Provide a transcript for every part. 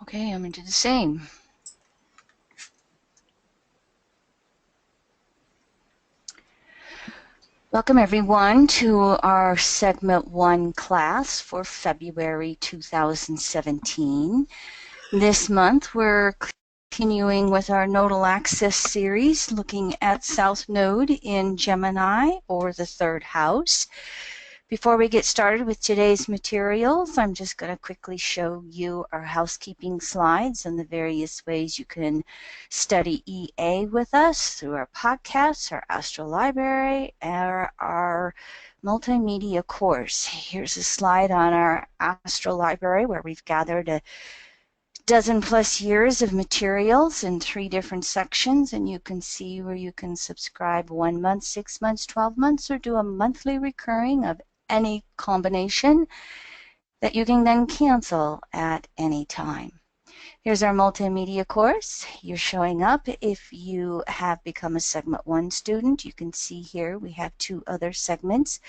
Okay, I'm going to do the same. Welcome everyone to our Segment 1 class for February 2017. This month we're continuing with our Nodal Axis series looking at South Node in Gemini or the third house. Before we get started with today's materials, I'm just going to quickly show you our housekeeping slides and the various ways you can study EA with us through our podcasts, our Astro Library, or our multimedia course. Here's a slide on our Astro Library where we've gathered a dozen plus years of materials in 3 different sections, and you can see where you can subscribe 1 month, 6 months, 12 months, or do a monthly recurring of any combination that you can then cancel at any time. Here's our multimedia course. You're showing up if you have become a Segment 1 student. You can see here we have 2 other segments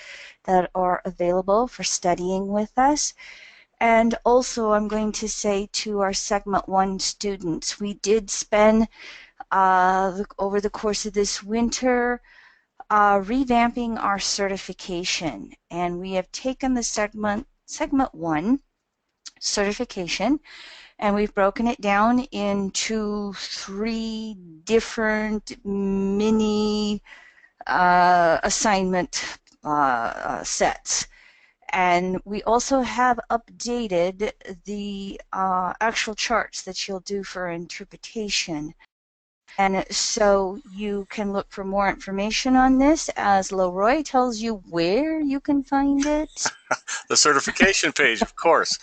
that are available for studying with us. And also I'm going to say to our Segment 1 students, we did spend over the course of this winter revamping our certification, and we have taken the segment 1 certification and we've broken it down into 3 different mini assignment sets. And we also have updated the actual charts that you'll do for interpretation. And so you can look for more information on this as Leroy tells you where you can find it. The certification page, of course.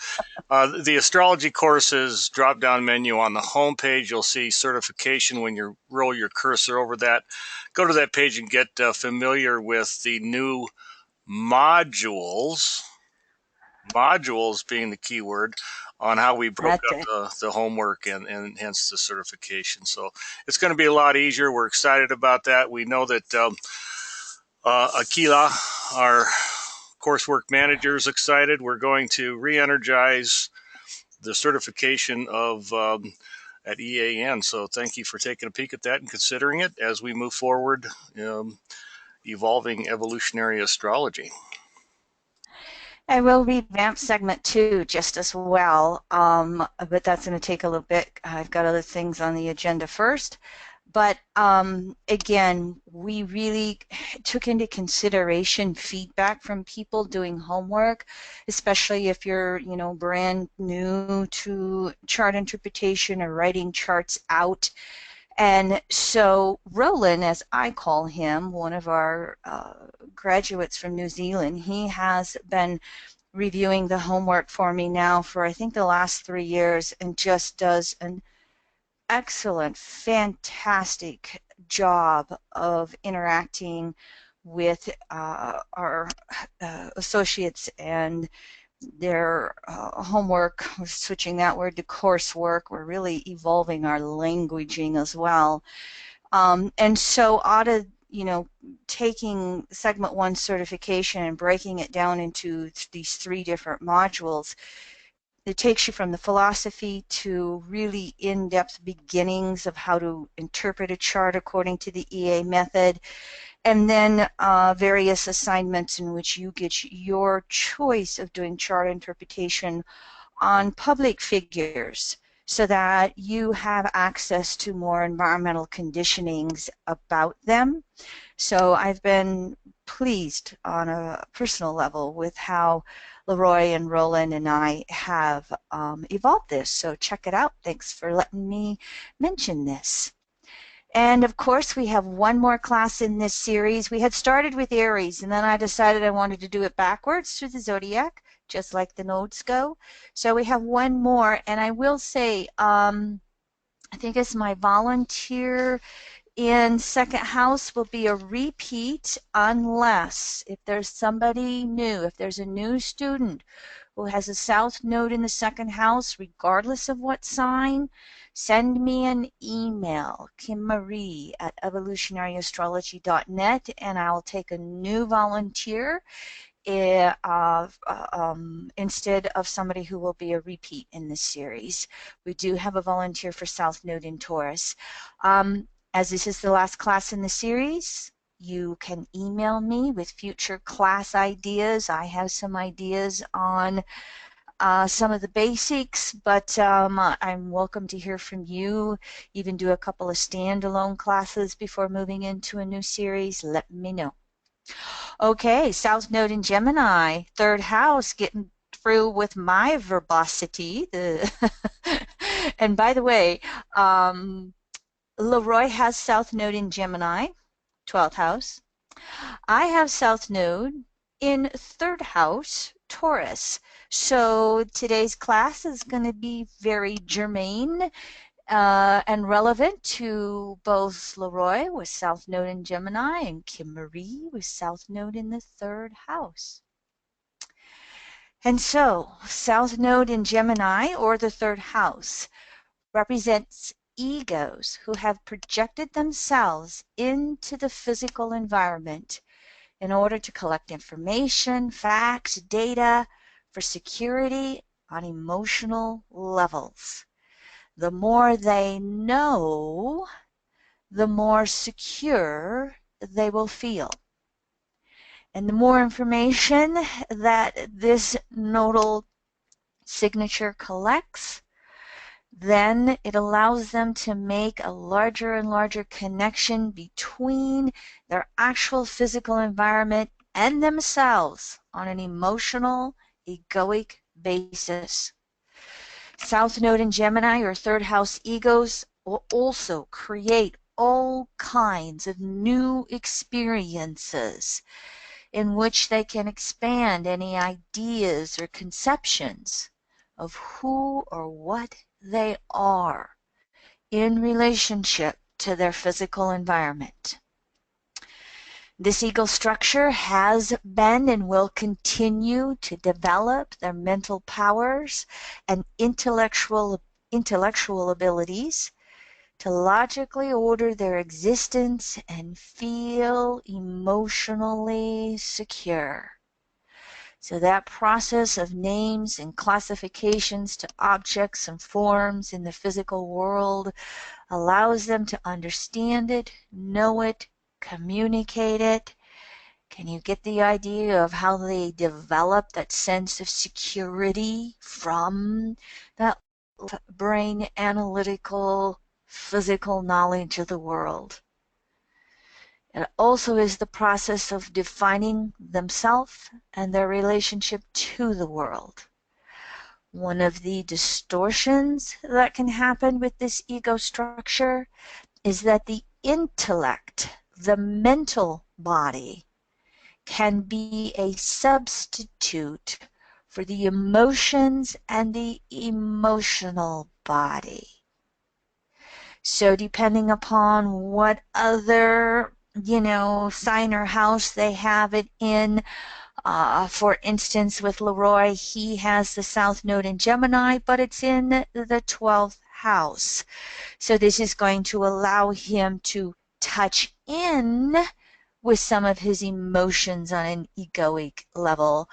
The astrology courses drop-down menu on the home page. You'll see certification when you roll your cursor over that. Go to that page and get familiar with the new modules. Modules being the key word on how we broke up the homework and hence the certification. So it's going to be a lot easier. We're excited about that. We know that Aquila, our coursework manager, is excited. We're going to re-energize the certification of at EAN. So thank you for taking a peek at that and considering it as we move forward, evolving evolutionary astrology. I will revamp segment 2 just as well, but that's going to take a little bit. I've got other things on the agenda first. But again, we really took into consideration feedback from people doing homework, especially if you're, brand new to chart interpretation or writing charts out. And so Roland, as I call him, one of our graduates from New Zealand, he has been reviewing the homework for me now for I think the last 3 years and just does an excellent, fantastic job of interacting with our associates and their homework. We're switching that word to coursework. We're really evolving our languaging as well. And so out of taking segment 1 certification and breaking it down into these 3 different modules, it takes you from the philosophy to really in-depth beginnings of how to interpret a chart according to the EA method, and then various assignments in which you get your choice of doing chart interpretation on public figures so that you have access to more environmental conditionings about them. So I've been pleased on a personal level with how Leroy and Roland and I have evolved this. So check it out. Thanks for letting me mention this. And of course, we have one more class in this series. We had started with Aries, and then I decided I wanted to do it backwards through the zodiac, just like the nodes go. So we have one more, and I will say, I think it's my volunteer in second house will be a repeat unless if there's somebody new, if there's a new student who has a south node in the second house, regardless of what sign, send me an email, KimMarie at evolutionaryastrology.net, and I'll take a new volunteer instead of somebody who will be a repeat in this series. We do have a volunteer for South Node in Taurus. As this is the last class in the series, you can email me with future class ideas. I have some ideas on some of the basics, but I'm welcome to hear from you. Even do a couple of standalone classes before moving into a new series. Let me know. Okay, South Node in Gemini, third house, getting through with my verbosity. And by the way, Leroy has South Node in Gemini, 12th house. I have South Node in third house, Taurus. So today's class is going to be very germane and relevant to both Leroy with South Node in Gemini and Kim Marie with South Node in the third house. And so, South Node in Gemini or the third house represents egos who have projected themselves into the physical environment in order to collect information, facts, data for security on emotional levels. The more they know, the more secure they will feel. And the more information that this nodal signature collects, then it allows them to make a larger and larger connection between their actual physical environment and themselves on an emotional, egoic basis. South Node in Gemini or third house egos will also create all kinds of new experiences in which they can expand any ideas or conceptions of who or what they are in relationship to their physical environment. This ego structure has been and will continue to develop their mental powers and intellectual abilities to logically order their existence and feel emotionally secure. So that process of names and classifications to objects and forms in the physical world allows them to understand it, know it, communicate it. Can you get the idea of how they develop that sense of security from that brain analytical physical knowledge of the world? It also is the process of defining themselves and their relationship to the world. One of the distortions that can happen with this ego structure is that the intellect, the mental body, can be a substitute for the emotions and the emotional body. So depending upon what other, sign or house they have it in, for instance, with Leroy, he has the South Node in Gemini, but it's in the 12th house. So this is going to allow him to touch in with some of his emotions on an egoic level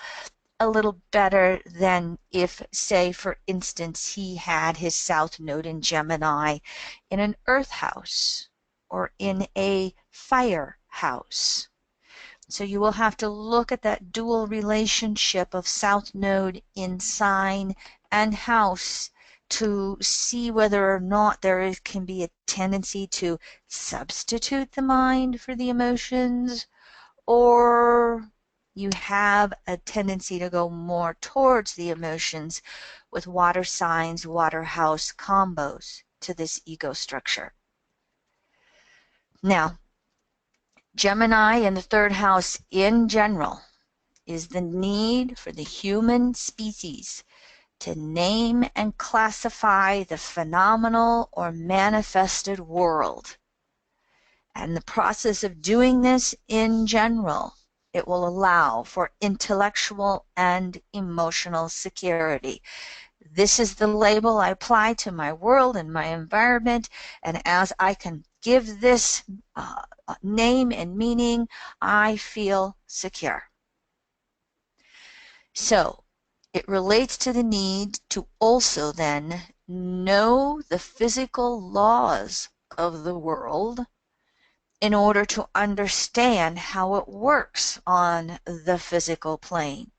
a little better than if, say, for instance, he had his South Node in Gemini in an Earth house or in a fire house. So you will have to look at that dual relationship of South Node in sign and house to see whether or not there can be a tendency to substitute the mind for the emotions, or you have a tendency to go more towards the emotions with water signs, water house combos to this ego structure. Now, Gemini in the third house in general is the need for the human species to name and classify the phenomenal or manifested world. And the process of doing this in general, it will allow for intellectual and emotional security. This is the label I apply to my world and my environment, and as I can give this name and meaning, I feel secure. So it relates to the need to also then know the physical laws of the world in order to understand how it works on the physical plane.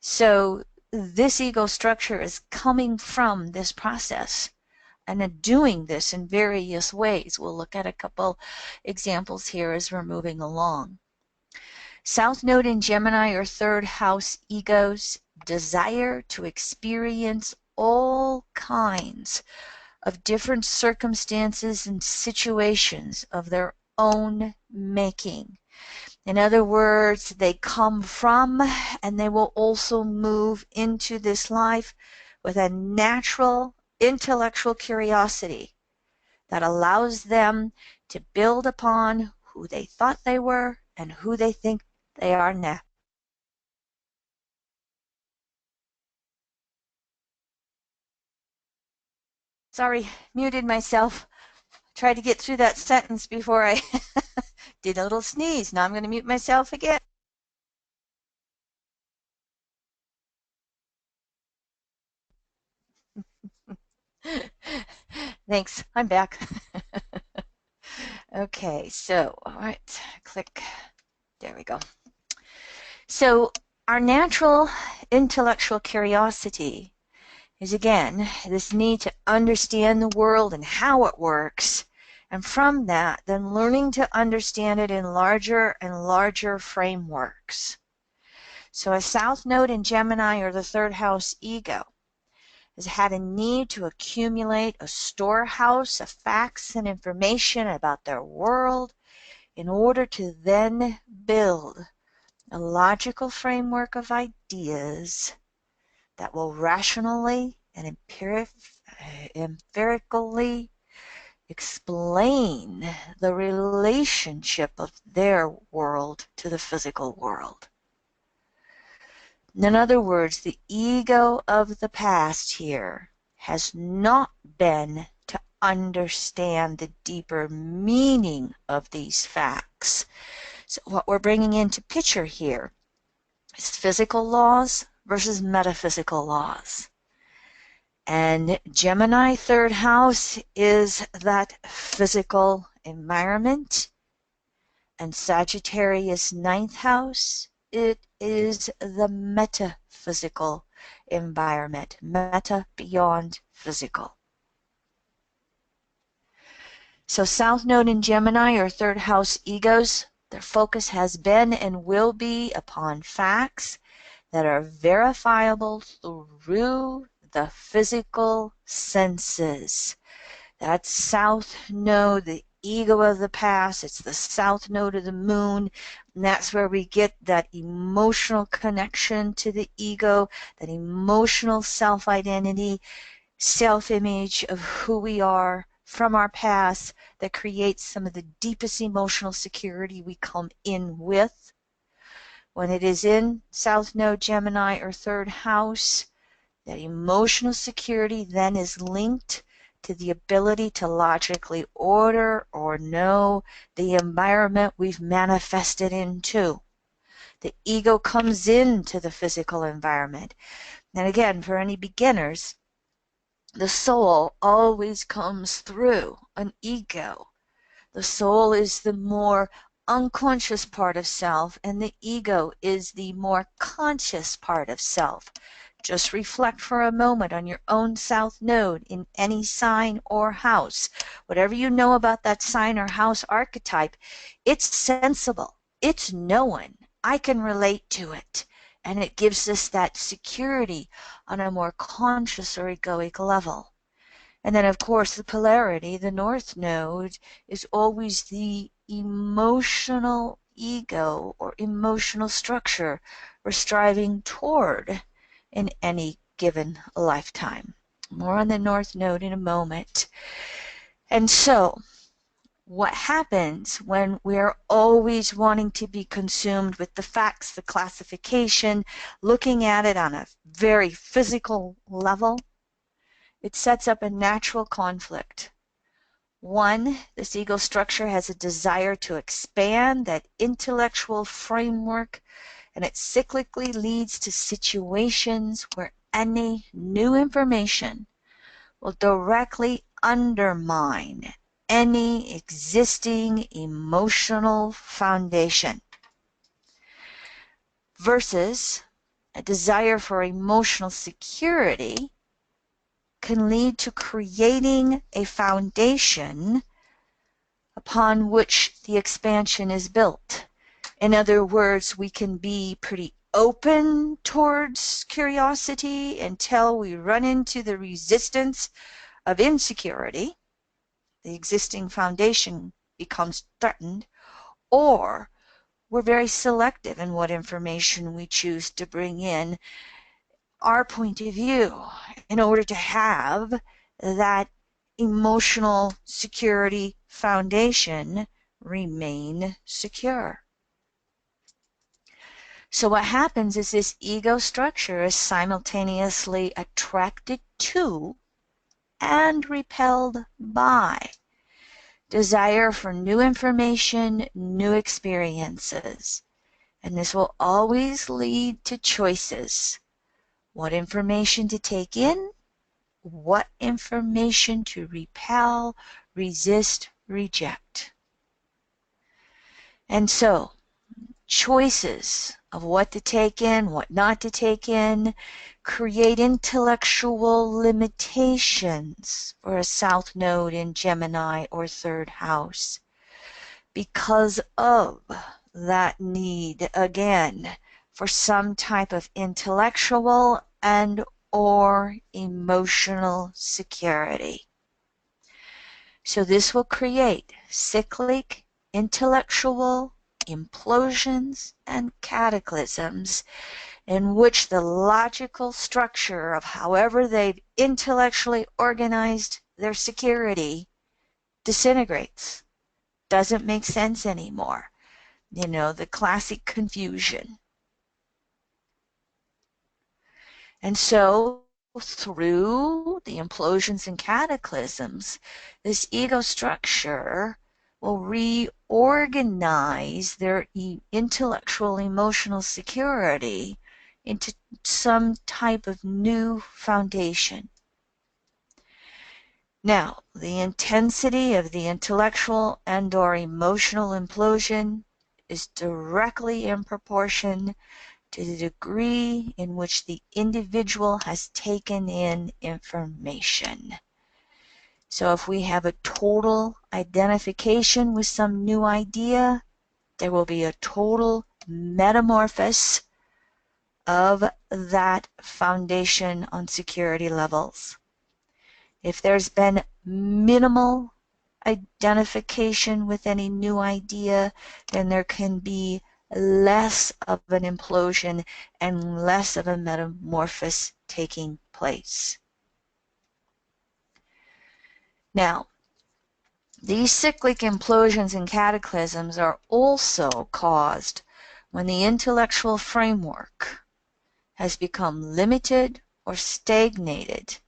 So this ego structure is coming from this process and doing this in various ways. We'll look at a couple examples here as we're moving along. South Node in Gemini or third house egos desire to experience all kinds of different circumstances and situations of their own making. In other words, they come from and they will also move into this life with a natural intellectual curiosity that allows them to build upon who they thought they were and who they think they are now. Sorry, muted myself. Tried to get through that sentence before I did a little sneeze. Now I'm going to mute myself again. Thanks, I'm back. Okay, so, all right, click. There we go. So our natural intellectual curiosity is, again, this need to understand the world and how it works. And from that, then learning to understand it in larger and larger frameworks. So a South Node in Gemini or the third house ego has had a need to accumulate a storehouse of facts and information about their world in order to then build a logical framework of ideas that will rationally and empirically explain the relationship of their world to the physical world. In other words, the ego of the past here has not been to understand the deeper meaning of these facts. So what we're bringing into picture here is physical laws versus metaphysical laws. And Gemini third house is that physical environment. And Sagittarius ninth house, it is the metaphysical environment. Meta, beyond physical. So South Node in Gemini or third house egos, their focus has been and will be upon facts that are verifiable through the physical senses. That's South Node, the ego of the past. It's the South Node of the moon. And that's where we get that emotional connection to the ego, that emotional self-identity, self-image of who we are from our past that creates some of the deepest emotional security we come in with. When it is in South Node, Gemini, or third house, that emotional security then is linked to the ability to logically order or know the environment we've manifested into. The ego comes into the physical environment. And again, for any beginners, the soul always comes through an ego. The soul is the more unconscious part of self, and the ego is the more conscious part of self. Just reflect for a moment on your own South Node in any sign or house. Whatever you know about that sign or house archetype, it's sensible. It's known. I can relate to it. And it gives us that security on a more conscious or egoic level. And then, of course, the polarity, the North Node, is always the emotional ego or emotional structure we're striving toward in any given lifetime. More on the North Node in a moment. And so, what happens when we're always wanting to be consumed with the facts, the classification, looking at it on a very physical level? It sets up a natural conflict. One, this ego structure has a desire to expand that intellectual framework and it cyclically leads to situations where any new information will directly undermine any existing emotional foundation, versus a desire for emotional security can lead to creating a foundation upon which the expansion is built. In other words, we can be pretty open towards curiosity until we run into the resistance of insecurity. The existing foundation becomes threatened, or we're very selective in what information we choose to bring in our point of view in order to have that emotional security foundation remain secure. So what happens is this ego structure is simultaneously attracted to and repelled by desire for new information, new experiences. And this will always lead to choices. What information to take in, what information to repel, resist, reject. And so, choices of what to take in, what not to take in, create intellectual limitations for a south node in Gemini or third house because of that need, again, for some type of intellectual and or emotional security. So this will create cyclic intellectual implosions and cataclysms in which the logical structure of however they've intellectually organized their security disintegrates. Doesn't make sense anymore. You know, the classic confusion. And so through the implosions and cataclysms, this ego structure will reorganize their intellectual emotional security into some type of new foundation. Now, the intensity of the intellectual and or emotional implosion is directly in proportion to the degree in which the individual has taken in information. So if we have a total identification with some new idea, there will be a total metamorphosis of that foundation on security levels. If there's been minimal identification with any new idea, then there can be less of an implosion and less of a metamorphosis taking place. Now, these cyclic implosions and cataclysms are also caused when the intellectual framework has become limited or stagnated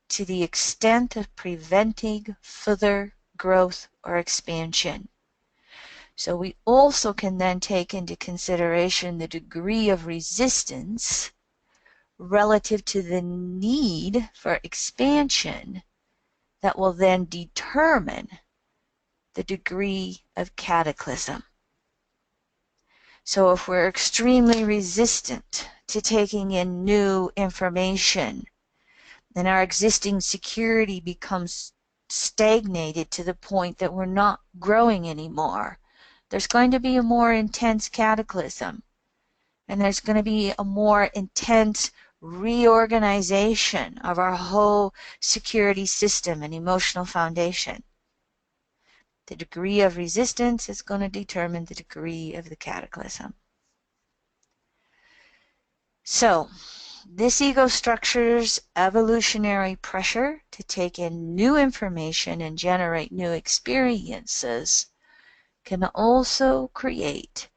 to the extent of preventing further growth or expansion. So we also can then take into consideration the degree of resistance relative to the need for expansion that will then determine the degree of cataclysm. So if we're extremely resistant to taking in new information, then our existing security becomes stagnated to the point that we're not growing anymore. There's going to be a more intense cataclysm, and there's going to be a more intense reorganization of our whole security system and emotional foundation. The degree of resistance is going to determine the degree of the cataclysm. So, this ego structure's evolutionary pressure to take in new information and generate new experiences can also create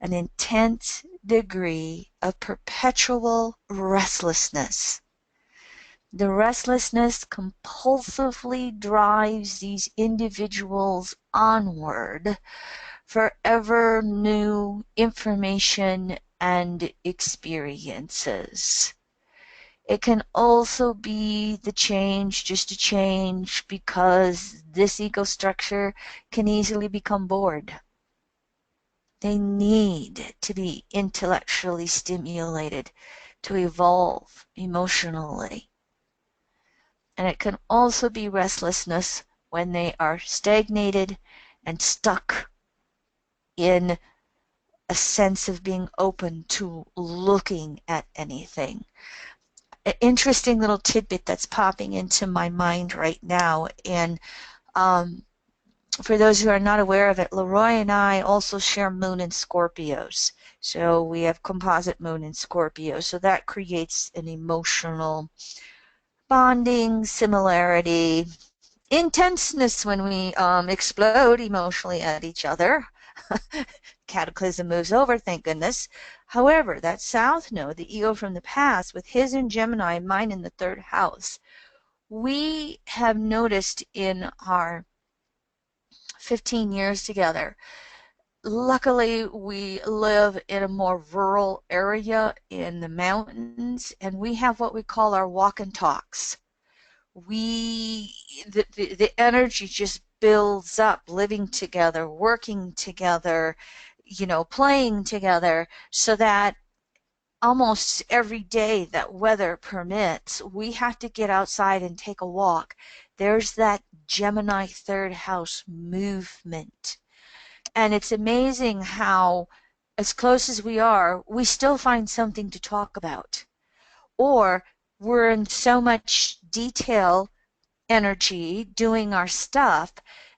an intense degree of perpetual restlessness. The restlessness compulsively drives these individuals onward for ever new information and experiences. It can also be the change just to change because this ego structure can easily become bored. They need to be intellectually stimulated to evolve emotionally. And it can also be restlessness when they are stagnated and stuck in a sense of being open to looking at anything. An interesting little tidbit that's popping into my mind right now, and for those who are not aware of it, Leroy and I also share moon in Scorpios. So we have composite moon in Scorpio. So that creates an emotional bonding, similarity, intenseness when we explode emotionally at each other. Cataclysm moves over, thank goodness. However, that south node, the ego from the past, with his in Gemini and mine in the third house, we have noticed in our 15 years together. Luckily, we live in a more rural area in the mountains, and we have what we call our walk and talks. We the energy just builds up living together, working together, playing together, so that almost every day that weather permits, we have to get outside and take a walk. There's that Gemini third house movement. And it's amazing how, as close as we are, we still find something to talk about. Or we're in so much detail energy doing our stuff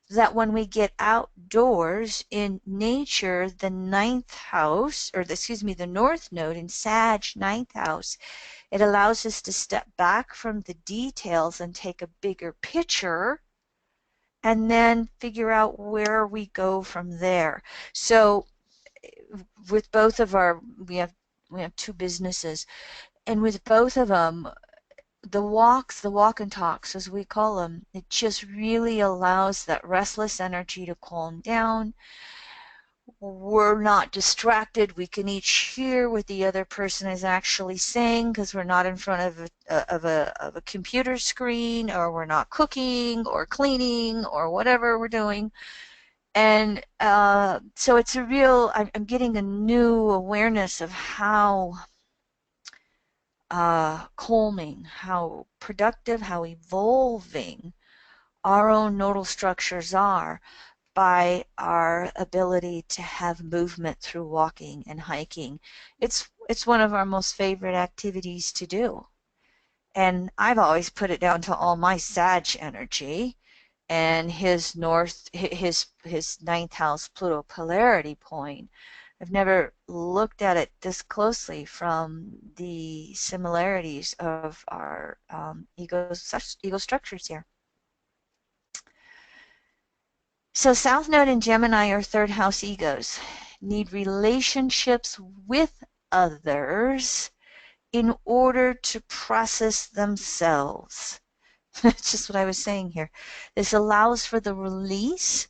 that when we get outdoors in nature, the ninth house, or the north node in Sag, ninth house, it allows us to step back from the details and take a bigger picture and then figure out where we go from there. So with both of our, we have two businesses, and with both of them, the walk and talks, as we call them, it just really allows that restless energy to calm down. We're not distracted. We can each hear what the other person is actually saying because we're not in front of a computer screen, or we're not cooking or cleaning or whatever we're doing. And so it's a real, I'm getting a new awareness of how calming, how productive, how evolving our own nodal structures are by our ability to have movement through walking and hiking. It's one of our most favorite activities to do. And I've always put it down to all my Sag energy and his ninth house Pluto polarity point. I've never looked at it this closely from the similarities of our ego structures here. So South Node and Gemini are third house egos, need relationships with others in order to process themselves. That's just what I was saying here. This allows for the release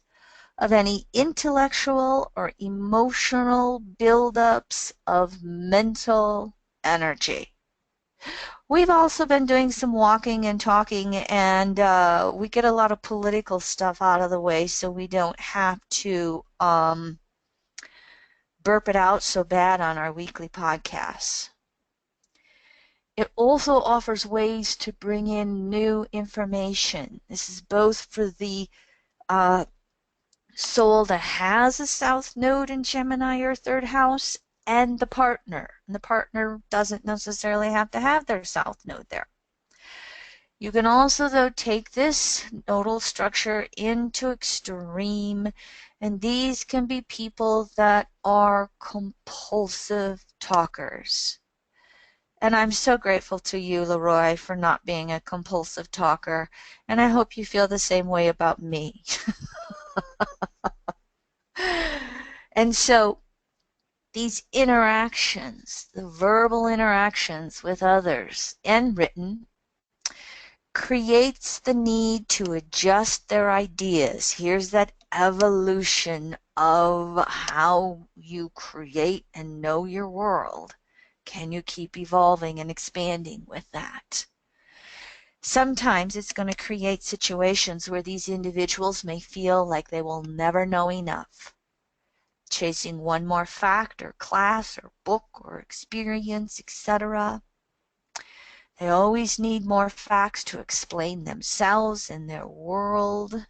of any intellectual or emotional buildups of mental energy. We've also been doing some walking and talking, and we get a lot of political stuff out of the way so we don't have to burp it out so bad on our weekly podcasts. It also offers ways to bring in new information. This is both for the soul that has a south node in Gemini or third house and the partner. And the partner doesn't necessarily have to have their south node there. You can also, though, take this nodal structure into extreme, and these can be people that are compulsive talkers. And I'm so grateful to you, Leroy, for not being a compulsive talker, and I hope you feel the same way about me. And so these interactions, the verbal interactions with others and written, creates the need to adjust their ideas. Here's that evolution of how you create and know your world. Can you keep evolving and expanding with that? Sometimes it's going to create situations where these individuals may feel like they will never know enough, chasing one more fact or class or book or experience, etc. They always need more facts to explain themselves and their world.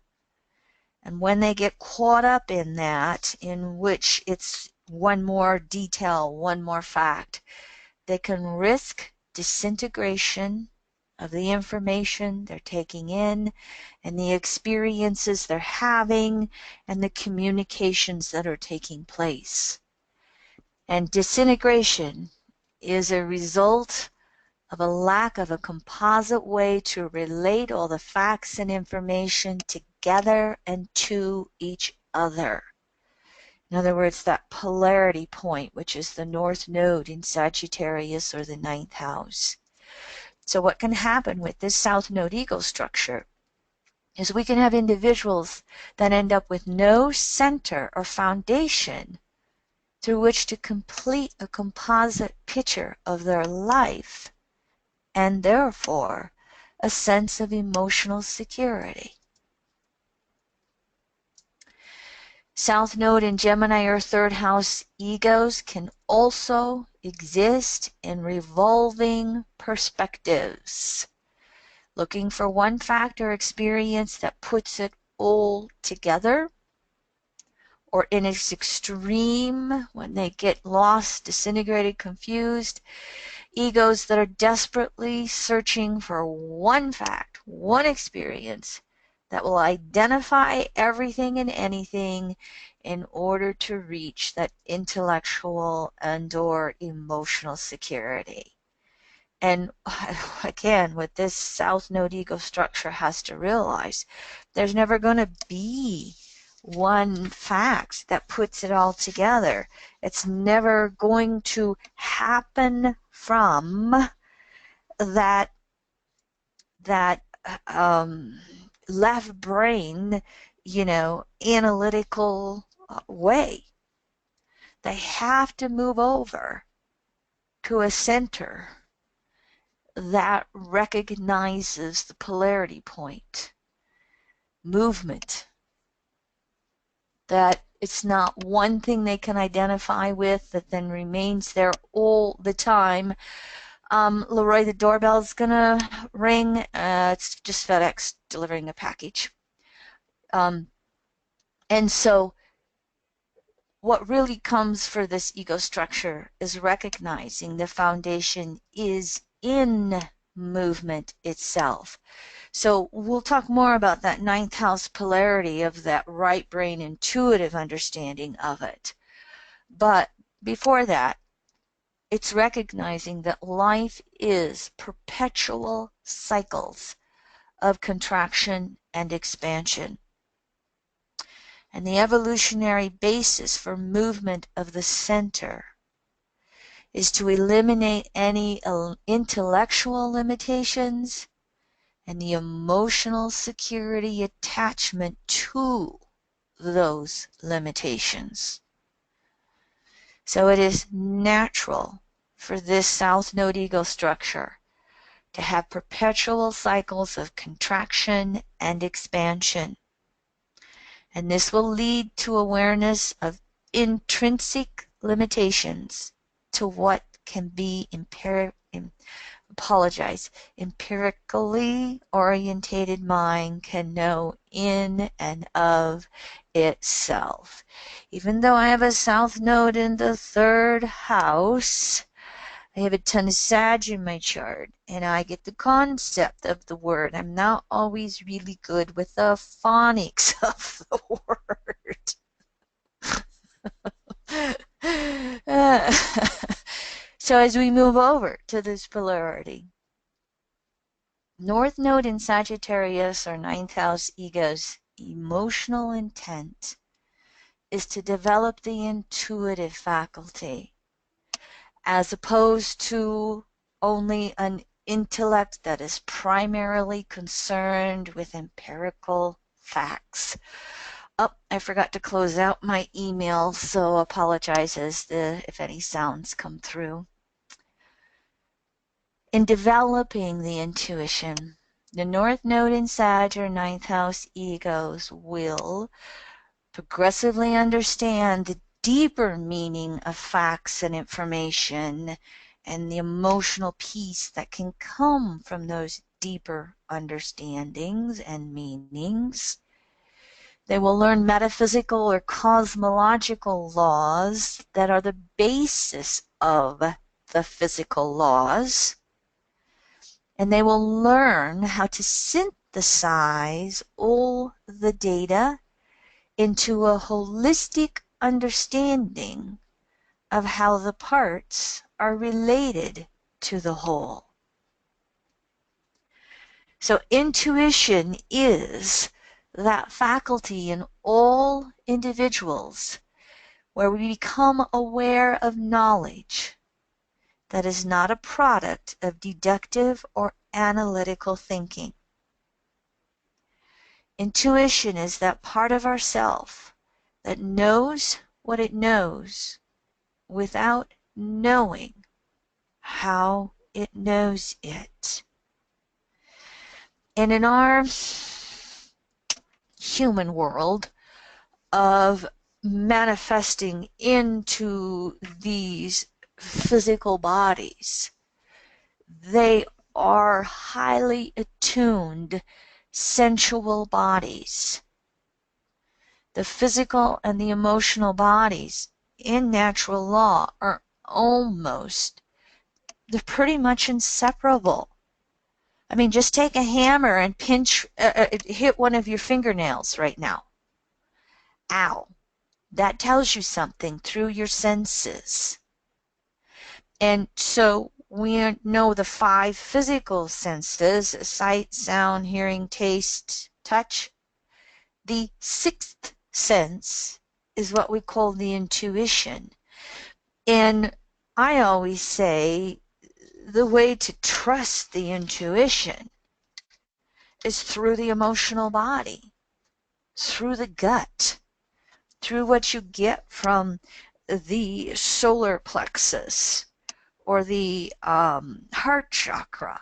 And when they get caught up in that, in which it's one more detail, one more fact, they can risk disintegration of the information they're taking in and the experiences they're having and the communications that are taking place. And disintegration is a result of a lack of a composite way to relate all the facts and information together and to each other. In other words, that polarity point, which is the north node in Sagittarius or the ninth house. So what can happen with this south node ego structure is we can have individuals that end up with no center or foundation through which to complete a composite picture of their life, and therefore a sense of emotional security. South Node in Gemini or third house egos can also exist in revolving perspectives, looking for one fact or experience that puts it all together, or in its extreme, when they get lost, disintegrated, confused, egos that are desperately searching for one fact, one experience that will identify everything and anything in order to reach that intellectual and or emotional security. And again, what this South Node ego structure has to realize, there's never going to be one fact that puts it all together. It's never going to happen from that left brain, analytical way. They have to move over to a center that recognizes the polarity point, movement, that it's not one thing they can identify with that then remains there all the time. Leroy, the doorbell's gonna ring. It's just FedEx delivering a package. And so what really comes for this ego structure is recognizing the foundation is in movement itself. So we'll talk more about that ninth house polarity of that right brain intuitive understanding of it. But before that, it's recognizing that life is perpetual cycles of contraction and expansion. And the evolutionary basis for movement of the center is to eliminate any intellectual limitations and the emotional security attachment to those limitations. So it is natural for this South Node ego structure to have perpetual cycles of contraction and expansion. And this will lead to awareness of intrinsic limitations to what can be empirically orientated mind can know in and of itself. Even though I have a South Node in the third house, I have a ton of Sag in my chart, and I get the concept of the word. I'm not always really good with the phonics of the word. So as we move over to this polarity, North Node in Sagittarius or ninth house ego's emotional intent is to develop the intuitive faculty, as opposed to only an intellect that is primarily concerned with empirical facts. Oh, I forgot to close out my email, so apologizes if any sounds come through. In developing the intuition, the North Node in Sag or ninth house egos will progressively understand the deeper meaning of facts and information and the emotional peace that can come from those deeper understandings and meanings. They will learn metaphysical or cosmological laws that are the basis of the physical laws. And they will learn how to synthesize all the data into a holistic understanding of how the parts are related to the whole. So intuition is that faculty in all individuals where we become aware of knowledge that is not a product of deductive or analytical thinking. Intuition is that part of ourself that knows what it knows without knowing how it knows it. And in our human world of manifesting into these physical bodies, they are highly attuned sensual bodies. The physical and the emotional bodies in natural law are they're pretty much inseparable. I mean, just take a hammer and hit one of your fingernails right now. Ow. That tells you something through your senses. And so we know the 5 physical senses: sight, sound, hearing, taste, touch. The 6th sense is what we call the intuition. And I always say the way to trust the intuition is through the emotional body, through the gut, through what you get from the solar plexus or the heart chakra,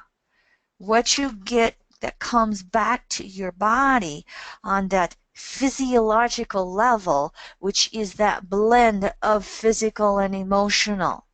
what you get that comes back to your body on that physiological level, which is that blend of physical and emotional.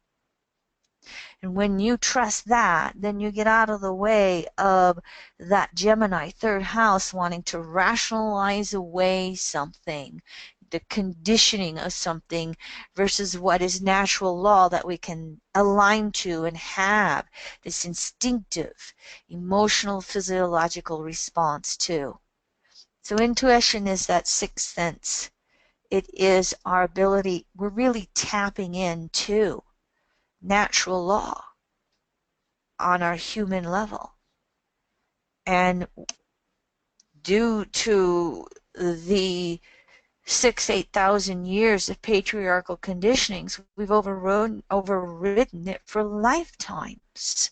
And when you trust that, then you get out of the way of that Gemini 3rd house wanting to rationalize away something, the conditioning of something versus what is natural law that we can align to and have this instinctive, emotional, physiological response to. So intuition is that 6th sense. It is our ability, we're really tapping into natural law on our human level. And due to the 8,000 years of patriarchal conditionings, we've overridden it for lifetimes.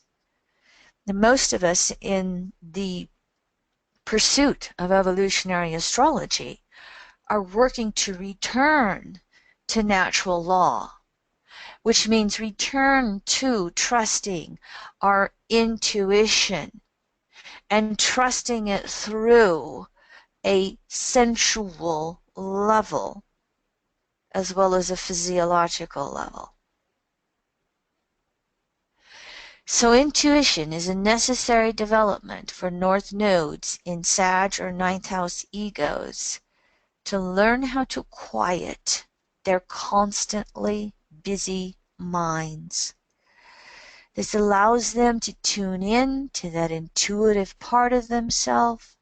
And most of us in the pursuit of evolutionary astrology are working to return to natural law, which means return to trusting our intuition and trusting it through a sensual level as well as a physiological level. So intuition is a necessary development for North Nodes in Sag or 9th house egos to learn how to quiet their constantly busy minds. This allows them to tune in to that intuitive part of themselves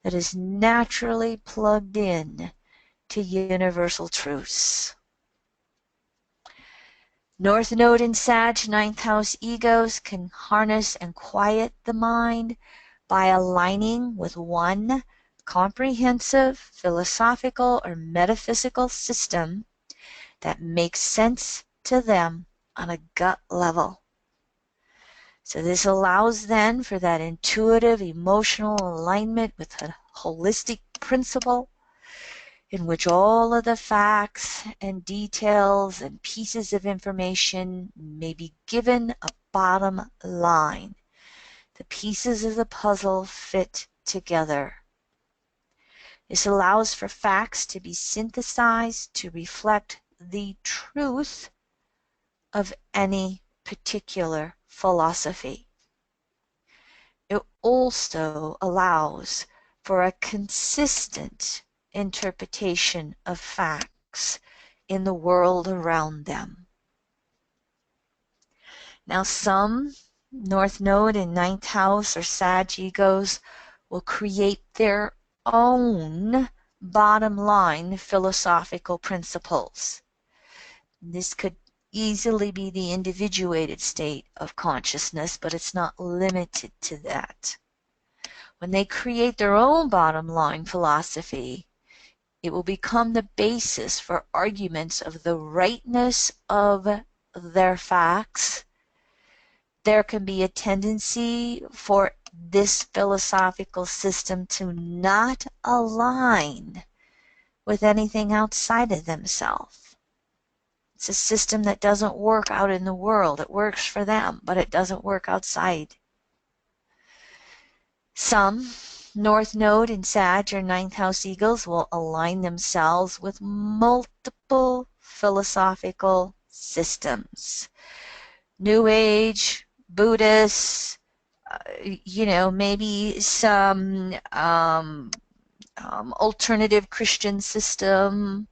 that is naturally plugged in to universal truths. North Node in Sag, 9th house egos can harness and quiet the mind by aligning with one comprehensive philosophical or metaphysical system that makes sense to them on a gut level. So this allows then for that intuitive emotional alignment with a holistic principle in which all of the facts and details and pieces of information may be given a bottom line. The pieces of the puzzle fit together. This allows for facts to be synthesized to reflect the truth of any particular philosophy. It also allows for a consistent interpretation of facts in the world around them. Now, some North Node and Ninth House or Sag egos will create their own bottom line philosophical principles. This could easily be the individuated state of consciousness, but it's not limited to that. When they create their own bottom line philosophy, it will become the basis for arguments of the rightness of their facts. There can be a tendency for this philosophical system to not align with anything outside of themselves. It's a system that doesn't work out in the world. It works for them, but it doesn't work outside. Some North Node and Sag or Ninth House Eagles will align themselves with multiple philosophical systems. New Age, Buddhists, maybe some alternative Christian system.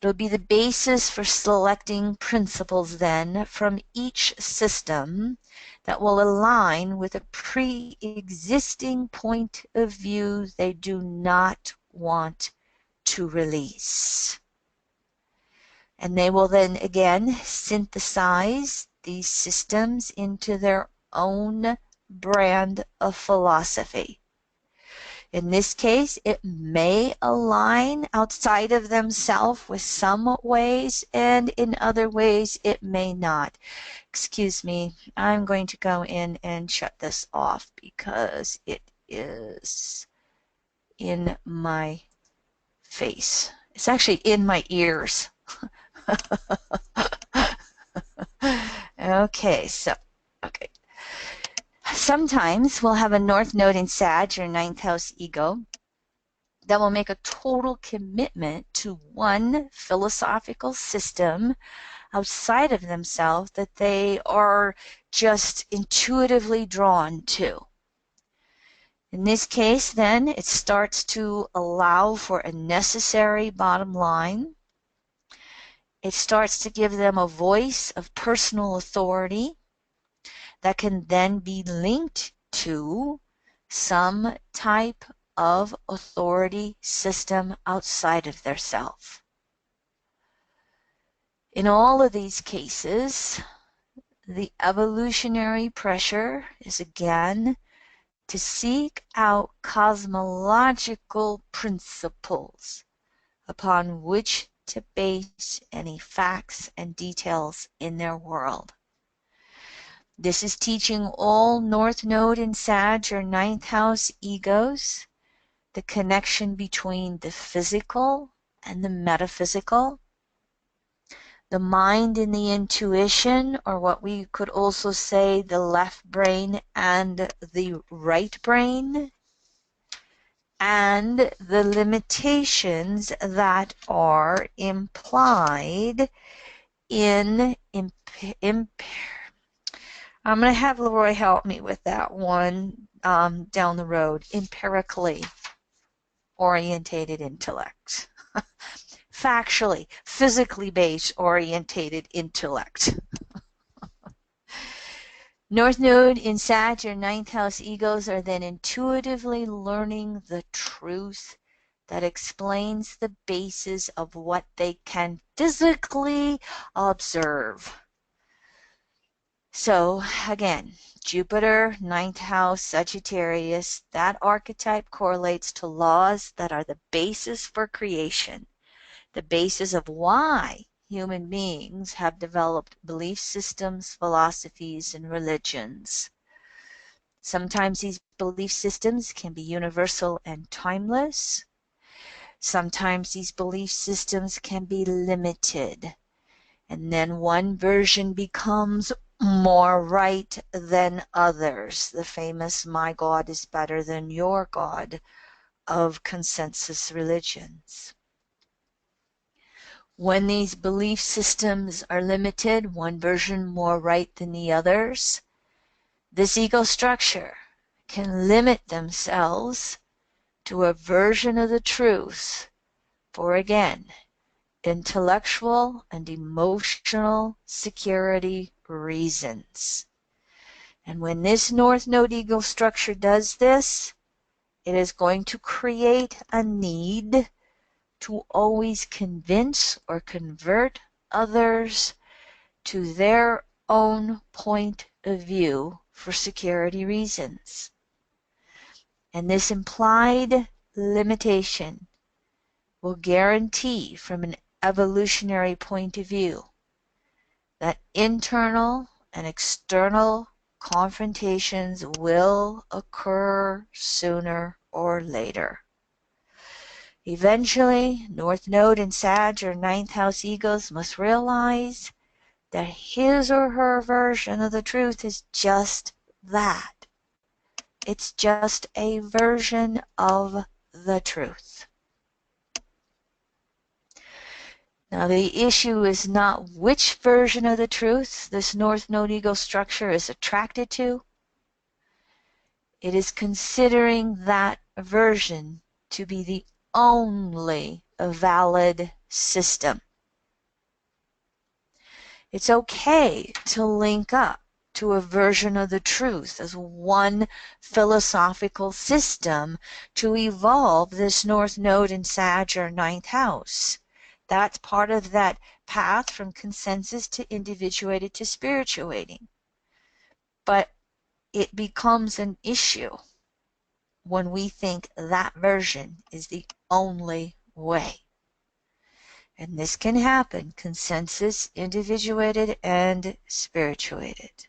It'll be the basis for selecting principles then from each system that will align with a pre-existing point of view they do not want to release. And they will then again synthesize these systems into their own brand of philosophy. In this case, it may align outside of themselves with some ways, and in other ways it may not. Excuse me, I'm going to go in and shut this off because it is in my face. It's actually in my ears. Okay. Sometimes we'll have a North Node in Sag or Ninth House ego that will make a total commitment to one philosophical system outside of themselves that they are just intuitively drawn to. In this case, then, it starts to allow for a necessary bottom line. It starts to give them a voice of personal authority that can then be linked to some type of authority system outside of their self. In all of these cases, the evolutionary pressure is again to seek out cosmological principles upon which to base any facts and details in their world. This is teaching all North Node and Sag or Ninth House egos the connection between the physical and the metaphysical, the mind and the intuition, or what we could also say the left brain and the right brain, and the limitations that are implied in I'm going to have Leroy help me with that one down the road. Empirically orientated intellect. Factually, physically based orientated intellect. North Node in Sag or Ninth House egos are then intuitively learning the truth that explains the basis of what they can physically observe. So again, Jupiter, Ninth House, Sagittarius, that archetype correlates to laws that are the basis for creation, the basis of why human beings have developed belief systems, philosophies, and religions. Sometimes these belief systems can be universal and timeless. Sometimes these belief systems can be limited, and then one version becomes more right than others. The famous "my God is better than your God" of consensus religions. When these belief systems are limited, one version more right than the others, this ego structure can limit themselves to a version of the truth for, again, intellectual and emotional security reasons. And when this North Node ego structure does this, it is going to create a need to always convince or convert others to their own point of view for security reasons. And this implied limitation will guarantee, from an evolutionary point of view, that internal and external confrontations will occur sooner or later. Eventually, North Node and Sag, or ninth house egos, must realize that his or her version of the truth is just that. It's just a version of the truth. Now, the issue is not which version of the truth this North Node ego structure is attracted to. It is considering that version to be the only valid system. It's okay to link up to a version of the truth as one philosophical system to evolve this North Node in Sag, or ninth house. That's part of that path from consensus to individuated to spirituating. But it becomes an issue when we think that version is the only way. And this can happen consensus, individuated, and spirituated.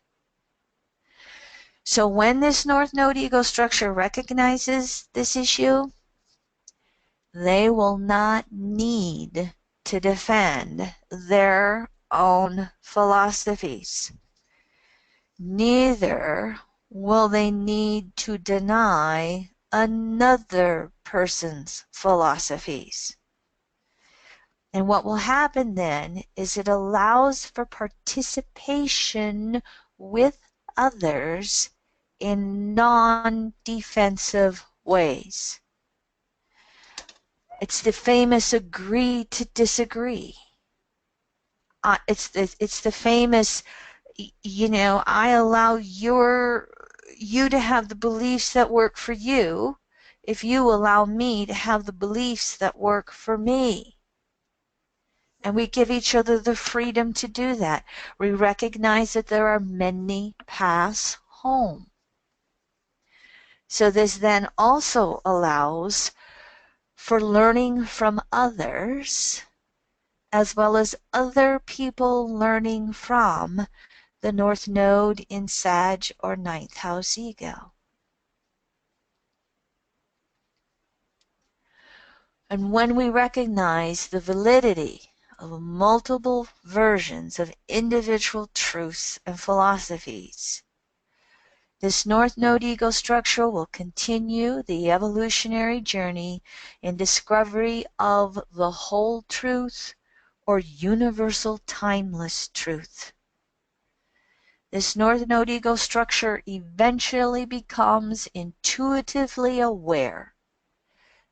So when this North Node ego structure recognizes this issue, they will not need to defend their own philosophies. Neither will they need to deny another person's philosophies. And what will happen then is it allows for participation with others in non-defensive ways. It's the famous agree to disagree. It's the famous, I allow you to have the beliefs that work for you if you allow me to have the beliefs that work for me. And we give each other the freedom to do that. We recognize that there are many paths home. So this then also allows for learning from others, as well as other people learning from the North Node in Sag, or ninth house ego. And when we recognize the validity of multiple versions of individual truths and philosophies, this North Node ego structure will continue the evolutionary journey in discovery of the whole truth, or universal timeless truth. This North Node ego structure eventually becomes intuitively aware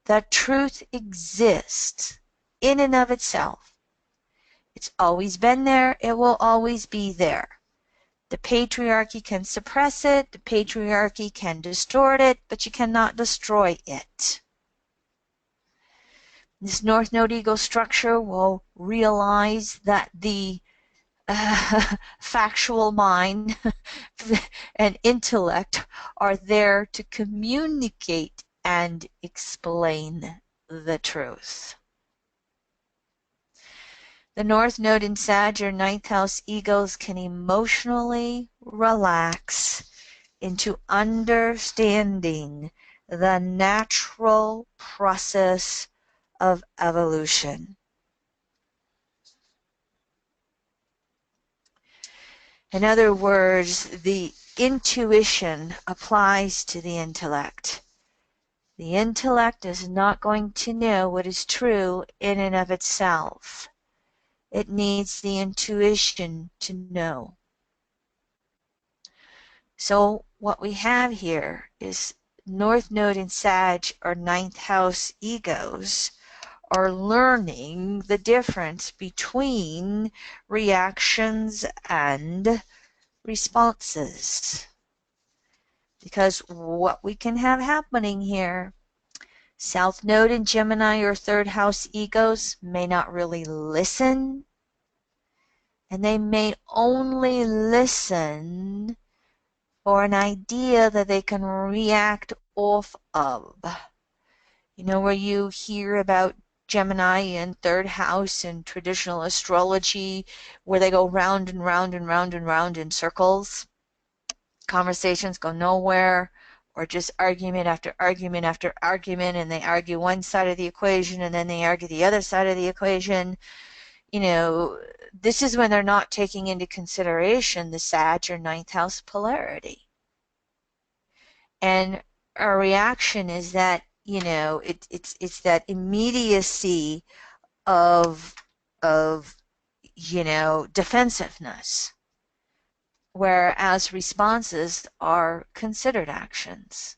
that truth exists in and of itself. It's always been there, it will always be there. The patriarchy can suppress it, the patriarchy can distort it, but you cannot destroy it. This North Node ego structure will realize that the factual mind and intellect are there to communicate and explain the truth. The North Node in Sag, or ninth house egos, can emotionally relax into understanding the natural process of evolution. In other words, the intuition applies to the intellect. The intellect is not going to know what is true in and of itself. It needs the intuition to know. So what we have here is North Node and Sag, or ninth house egos, are learning the difference between reactions and responses. Because what we can have happening here, South Node and Gemini, or third house egos, may not really listen, and they may only listen for an idea that they can react off of. You know, where you hear about Gemini in third house in traditional astrology, where they go round and round and round and round in circles. Conversations go nowhere, or just argument after argument after argument, and they argue one side of the equation and then they argue the other side of the equation. You know, this is when they're not taking into consideration the Sag or ninth house polarity. And our reaction is that, you know, it's that immediacy of you know, defensiveness, whereas responses are considered actions.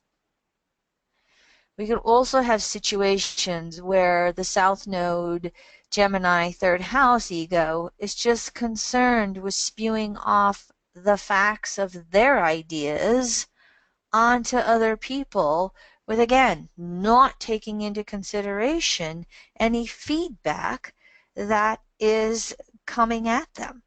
We could also have situations where the South Node Gemini third house ego is just concerned with spewing off the facts of their ideas onto other people, with, again, not taking into consideration any feedback that is coming at them.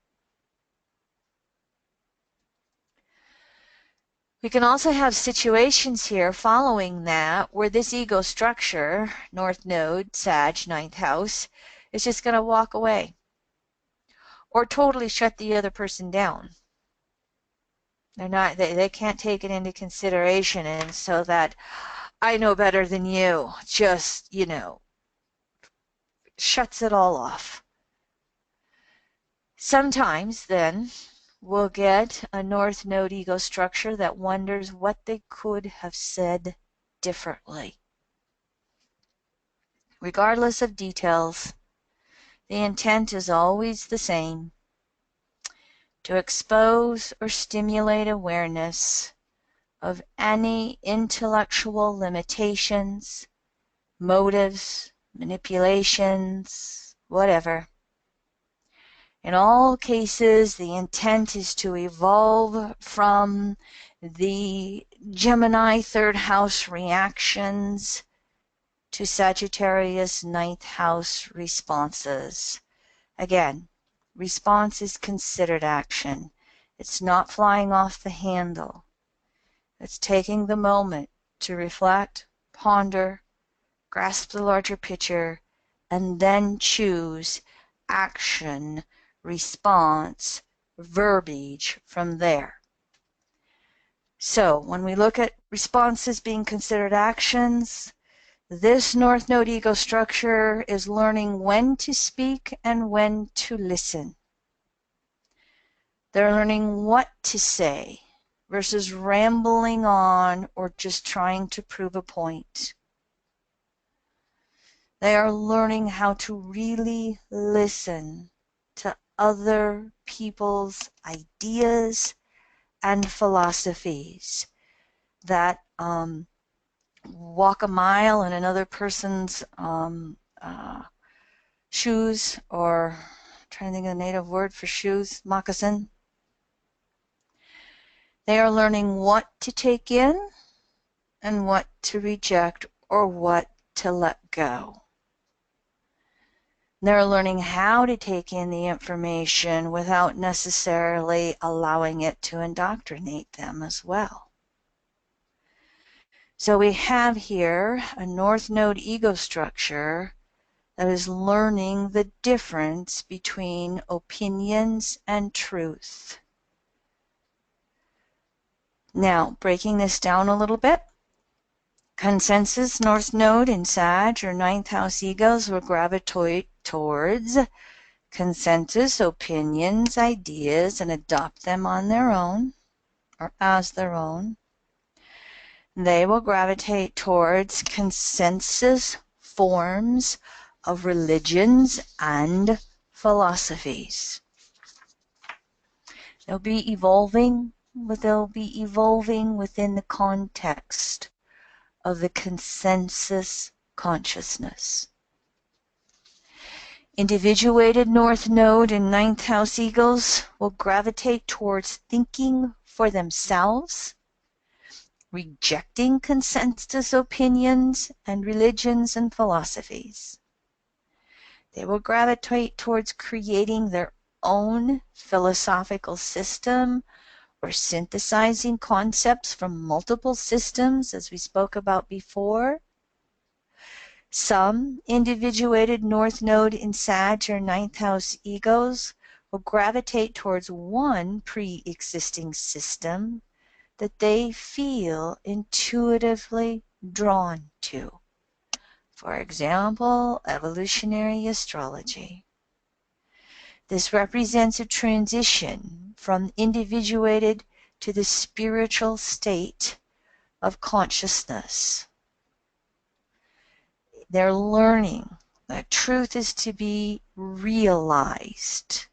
We can also have situations here following that where this ego structure, North Node, Sag, ninth house, is just going to walk away or totally shut the other person down. They can't take it into consideration, and so that I know better than you just, you know, shuts it all off. Sometimes then we'll get a North Node ego structure that wonders what they could have said differently. Regardless of details, the intent is always the same: to expose or stimulate awareness of any intellectual limitations, motives, manipulations, whatever. In all cases, the intent is to evolve from the Gemini third house reactions to Sagittarius ninth house responses. Again, response is considered action. It's not flying off the handle. It's taking the moment to reflect, ponder, grasp the larger picture, and then choose action, response, verbiage from there. So when we look at responses being considered actions, this North Node ego structure is learning when to speak and when to listen. They're learning what to say versus rambling on or just trying to prove a point. They are learning how to really listen to other people's ideas and philosophies that walk a mile in another person's shoes, or I'm trying to think of the native word for shoes, moccasin. They are learning what to take in and what to reject, or what to let go. They're learning how to take in the information without necessarily allowing it to indoctrinate them as well. So we have here a North Node ego structure that is learning the difference between opinions and truth. Now, breaking this down a little bit, Consensus North Node in Sag or ninth house egos will gravitate towards consensus, opinions, ideas, and adopt them on their own or as their own. They will gravitate towards consensus forms of religions and philosophies. They'll be evolving within the context of the consensus consciousness. Individuated North Node and ninth house egos will gravitate towards thinking for themselves, rejecting consensus opinions and religions and philosophies. They will gravitate towards creating their own philosophical system or synthesizing concepts from multiple systems, as we spoke about before. Some individuated North Node in Sag or ninth house egos will gravitate towards one pre-existing system that they feel intuitively drawn to. For example, evolutionary astrology. This represents a transition from individuated to the spiritual state of consciousness. They're learning that truth is to be realized,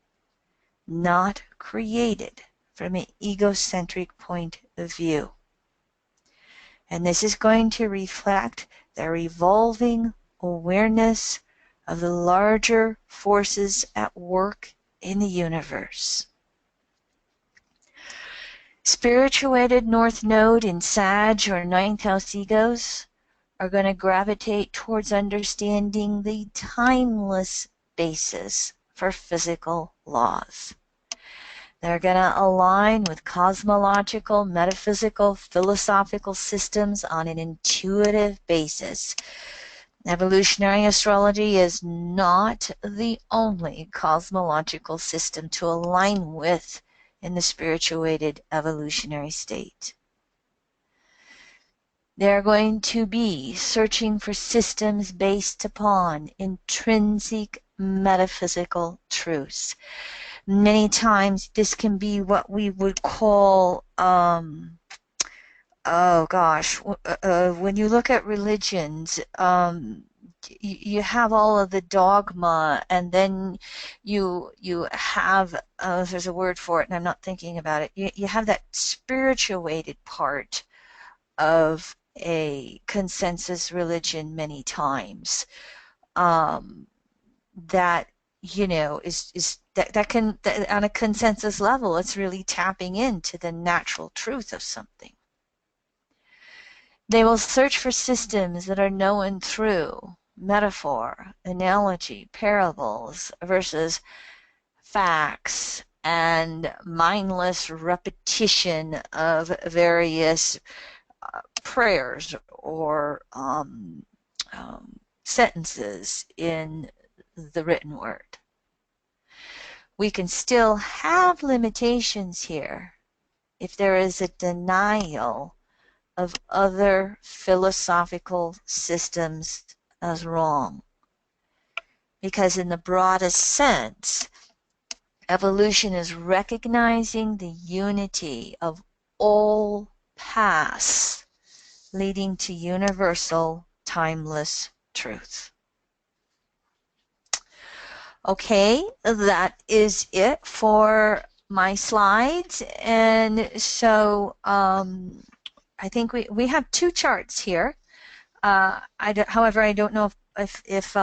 not created from an egocentric point of view. And this is going to reflect their evolving awareness of the larger forces at work in the universe. Spirituated North Node in Sag or ninth house egos are going to gravitate towards understanding the timeless basis for physical laws. They're going to align with cosmological, metaphysical, philosophical systems on an intuitive basis. Evolutionary astrology is not the only cosmological system to align with in the spirituated evolutionary state. They're going to be searching for systems based upon intrinsic metaphysical truths. Many times this can be what we would call, when you look at religions, you have all of the dogma, and then you have, there's a word for it and I'm not thinking about it, you have that spirituated part of a consensus religion many times, that is that can, on a consensus level, it's really tapping into the natural truth of something. They will search for systems that are known through metaphor, analogy, parables versus facts and mindless repetition of various prayers or sentences in the written word. We can still have limitations here if there is a denial of other philosophical systems as wrong. Because in the broadest sense, evolution is recognizing the unity of all paths leading to universal, timeless truth. Okay, that is it for my slides. And so I think we have two charts here. However, I don't know if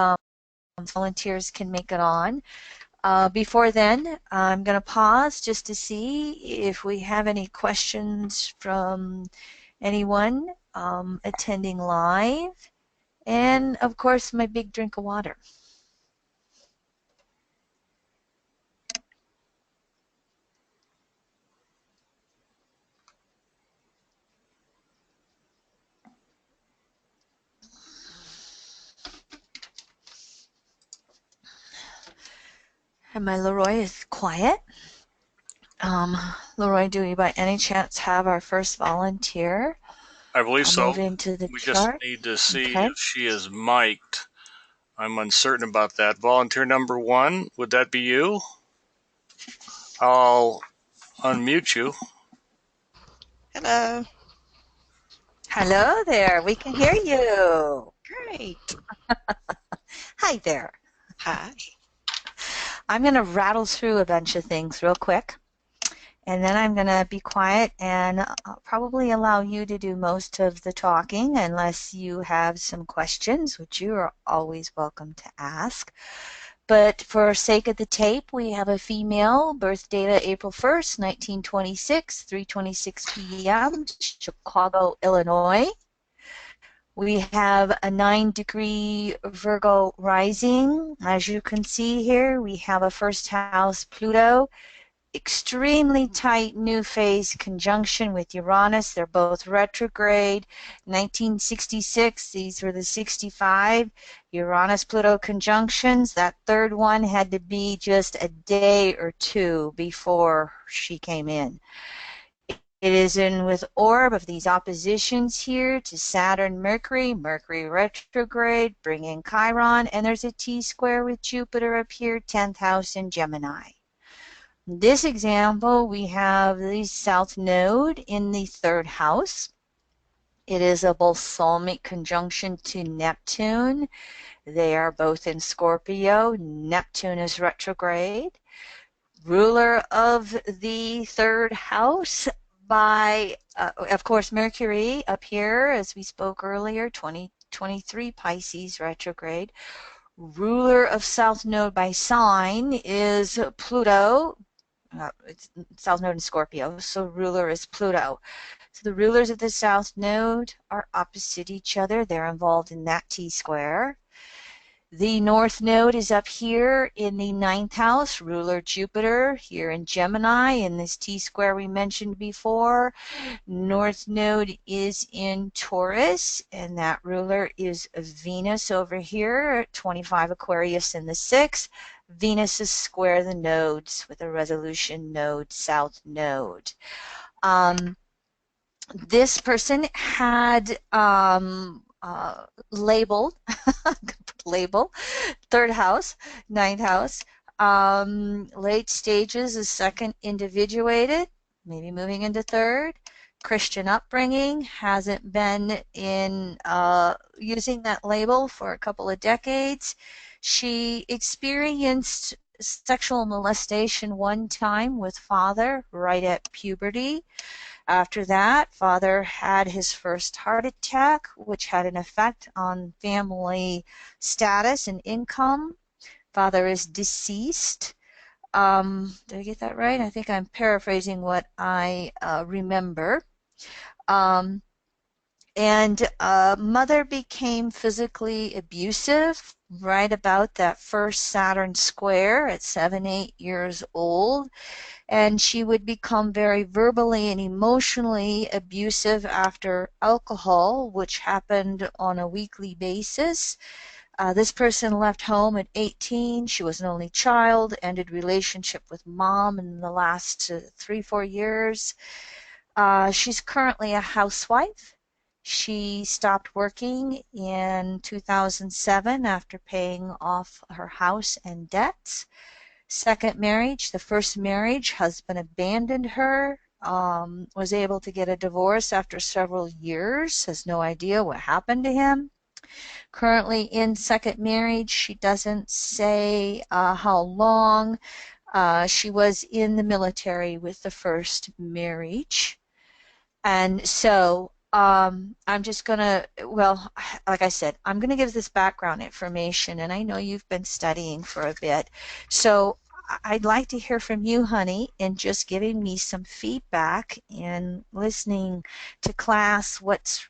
volunteers can make it on. Before then, I'm going to pause just to see if we have any questions from anyone attending live. And of course, my big drink of water. And my Leroy is quiet. Leroy, do we by any chance have our first volunteer? I believe I'll move so. into the We just chart. need to see Okay. if she is mic'd. I'm uncertain about that. Volunteer number one, would that be you? I'll unmute you. Hello. Hello there. We can hear you. Great. Hi there. Hi. I'm going to rattle through a bunch of things real quick, and then I'm going to be quiet and I'll probably allow you to do most of the talking unless you have some questions, which you are always welcome to ask. But for sake of the tape, we have a female, birth data April 1st, 1926, 3:26 p.m., Chicago, Illinois. We have a 9-degree Virgo rising. As you can see here, we have a first house Pluto, extremely tight new phase conjunction with Uranus. They're both retrograde. 1966, these were the 65 Uranus-Pluto conjunctions. That third one had to be just a day or two before she came in. It is in with orb of these oppositions here to Saturn, Mercury, Mercury retrograde, bringing Chiron, and there's a T-square with Jupiter up here, 10th house in Gemini. In this example, we have the South Node in the third house. It is a balsamic conjunction to Neptune. They are both in Scorpio. Neptune is retrograde. Ruler of the third house by, of course, Mercury up here, as we spoke earlier, 2023 Pisces retrograde. Ruler of South Node by sign is Pluto. It's South Node in Scorpio, so ruler is Pluto. So the rulers of the South Node are opposite each other. They're involved in that T-square. The North Node is up here in the 9th house, ruler Jupiter, here in Gemini, in this T-square we mentioned before. North Node is in Taurus, and that ruler is Venus over here, 25 Aquarius in the 6th. Venus is square the nodes with a resolution node, South Node. This person had labeled, label, third house, ninth house, late stages is second individuated, maybe moving into third. Christian upbringing, hasn't been in using that label for a couple of decades. She experienced sexual molestation one time with father right at puberty. After that, father had his first heart attack, which had an effect on family status and income. Father is deceased. Did I get that right? I think I'm paraphrasing what I remember. Um, and mother became physically abusive right about that first Saturn square at 7, 8 years old. And she would become very verbally and emotionally abusive after alcohol, which happened on a weekly basis. This person left home at 18. She was an only child, ended relationship with mom in the last 3, 4 years. She's currently a housewife. She stopped working in 2007 after paying off her house and debts. Second marriage, the first marriage, husband abandoned her, was able to get a divorce after several years, has no idea what happened to him. Currently in second marriage, she doesn't say how long. She was in the military with the first marriage. And so I'm just going to, well, like I said, I'm going to give this background information, and I know you've been studying for a bit. So I'd like to hear from you, honey, and just giving me some feedback and listening to class. What's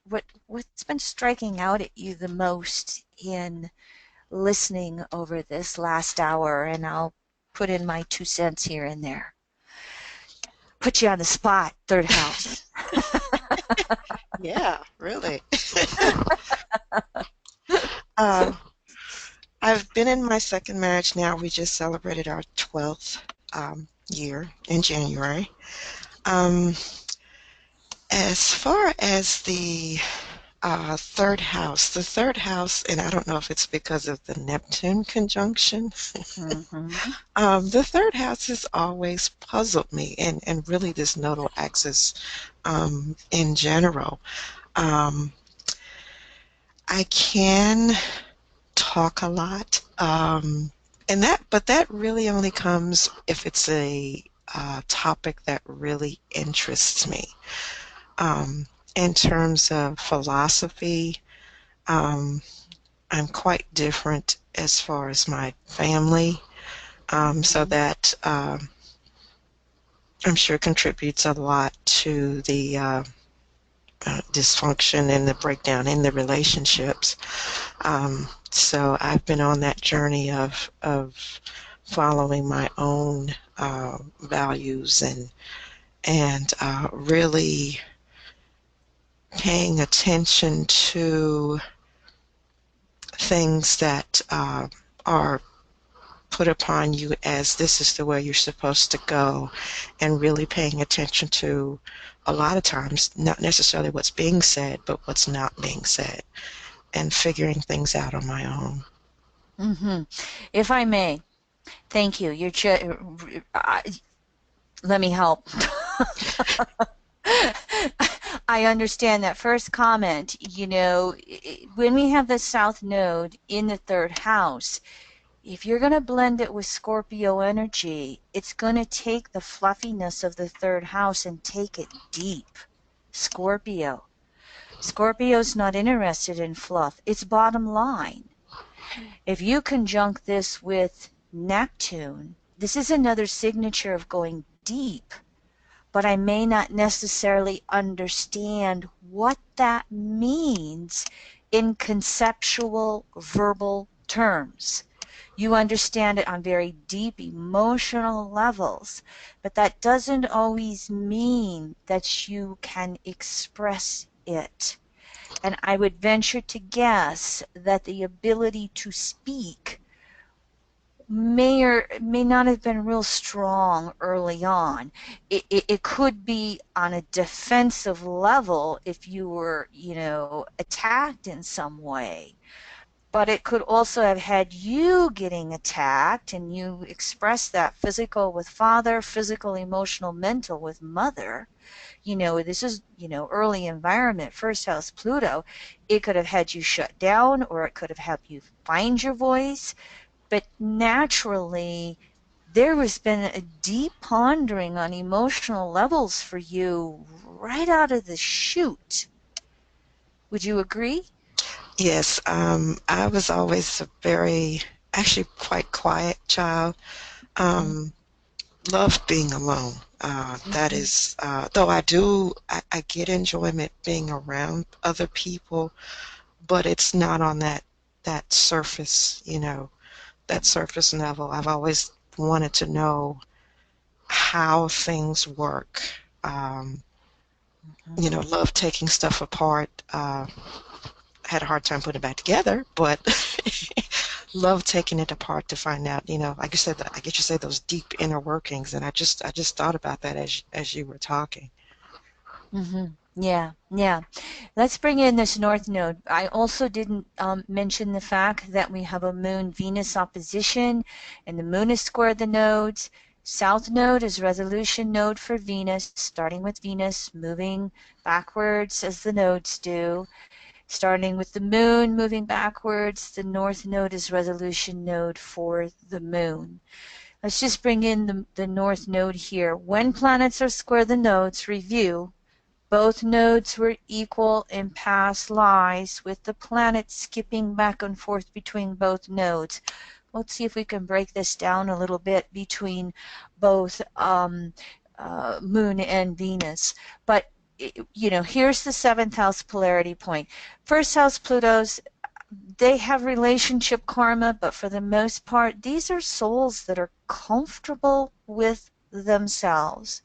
been striking out at you the most in listening over this last hour? And I'll put in my 2 cents here and there. Put you on the spot, third house. Yeah, really. uh, I've been in my second marriage now. We just celebrated our 12th year in January. Um, As far as the third house, and I don't know if it's because of the Neptune conjunction, Mm-hmm. the third house has always puzzled me, and really this nodal axis in general. Um, I can talk a lot, but that really only comes if it's a topic that really interests me. Um, in terms of philosophy, um, I'm quite different as far as my family, so Mm-hmm. that I'm sure contributes a lot to the dysfunction and the breakdown in the relationships. So I've been on that journey of following my own values and really paying attention to things that are put upon you as this is the way you're supposed to go, and really paying attention to a lot of times not necessarily what's being said but what's not being said, and figuring things out on my own. Mm-hmm. If I may, thank you. Let me help. I understand that first comment. When we have the South Node in the third house, if you're going to blend it with Scorpio energy, it's going to take the fluffiness of the third house and take it deep. Scorpio. Scorpio's not interested in fluff. It's bottom line. If you conjunct this with Neptune, this is another signature of going deep, but I may not necessarily understand what that means in conceptual verbal terms. You understand it on very deep emotional levels, but that doesn't always mean that you can express it. And I would venture to guess that the ability to speak may or may not have been real strong early on. It could be on a defensive level if you were, attacked in some way. But it could also have had you getting attacked and you express that physical with father, physical, emotional, mental with mother. This is, early environment, first house Pluto. It could have had you shut down or it could have helped you find your voice, but naturally, there has been a deep pondering on emotional levels for you right out of the chute. Would you agree? Yes, I was always a very, actually quite quiet child. Mm-hmm. Um, Loved being alone. That Mm-hmm. is, though I get enjoyment being around other people, but it's not on that surface, that surface level. I've always wanted to know how things work. Um, love taking stuff apart. Had a hard time putting it back together, but love taking it apart to find out, like you said, I get you say those deep inner workings, and I just thought about that as you were talking. Mm-hmm. Yeah, yeah. Let's bring in this North Node. I also didn't mention the fact that we have a Moon-Venus opposition, and the Moon is square the nodes. South Node is resolution node for Venus, starting with Venus, moving backwards as the nodes do. Starting with the Moon, moving backwards, the North Node is resolution node for the Moon. Let's just bring in the North Node here. When planets are square the nodes, review. Both nodes were equal in past lives, with the planet skipping back and forth between both nodes. Let's see if we can break this down a little bit between both Moon and Venus. But, here's the seventh house polarity point. First house Plutos, they have relationship karma, but for the most part, these are souls that are comfortable with themselves.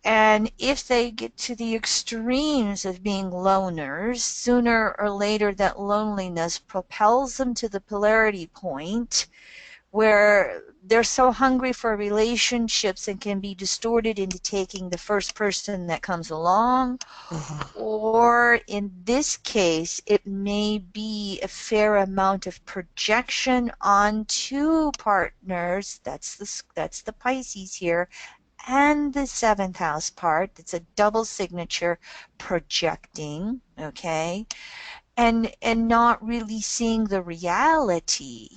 And if they get to the extremes of being loners, sooner or later that loneliness propels them to the polarity point where they're so hungry for relationships and can be distorted into taking the first person that comes along. Hmm. Or in this case, it may be a fair amount of projection onto partners. That's the Pisces here, and the seventh house part. It's a double signature projecting, okay? And not really seeing the reality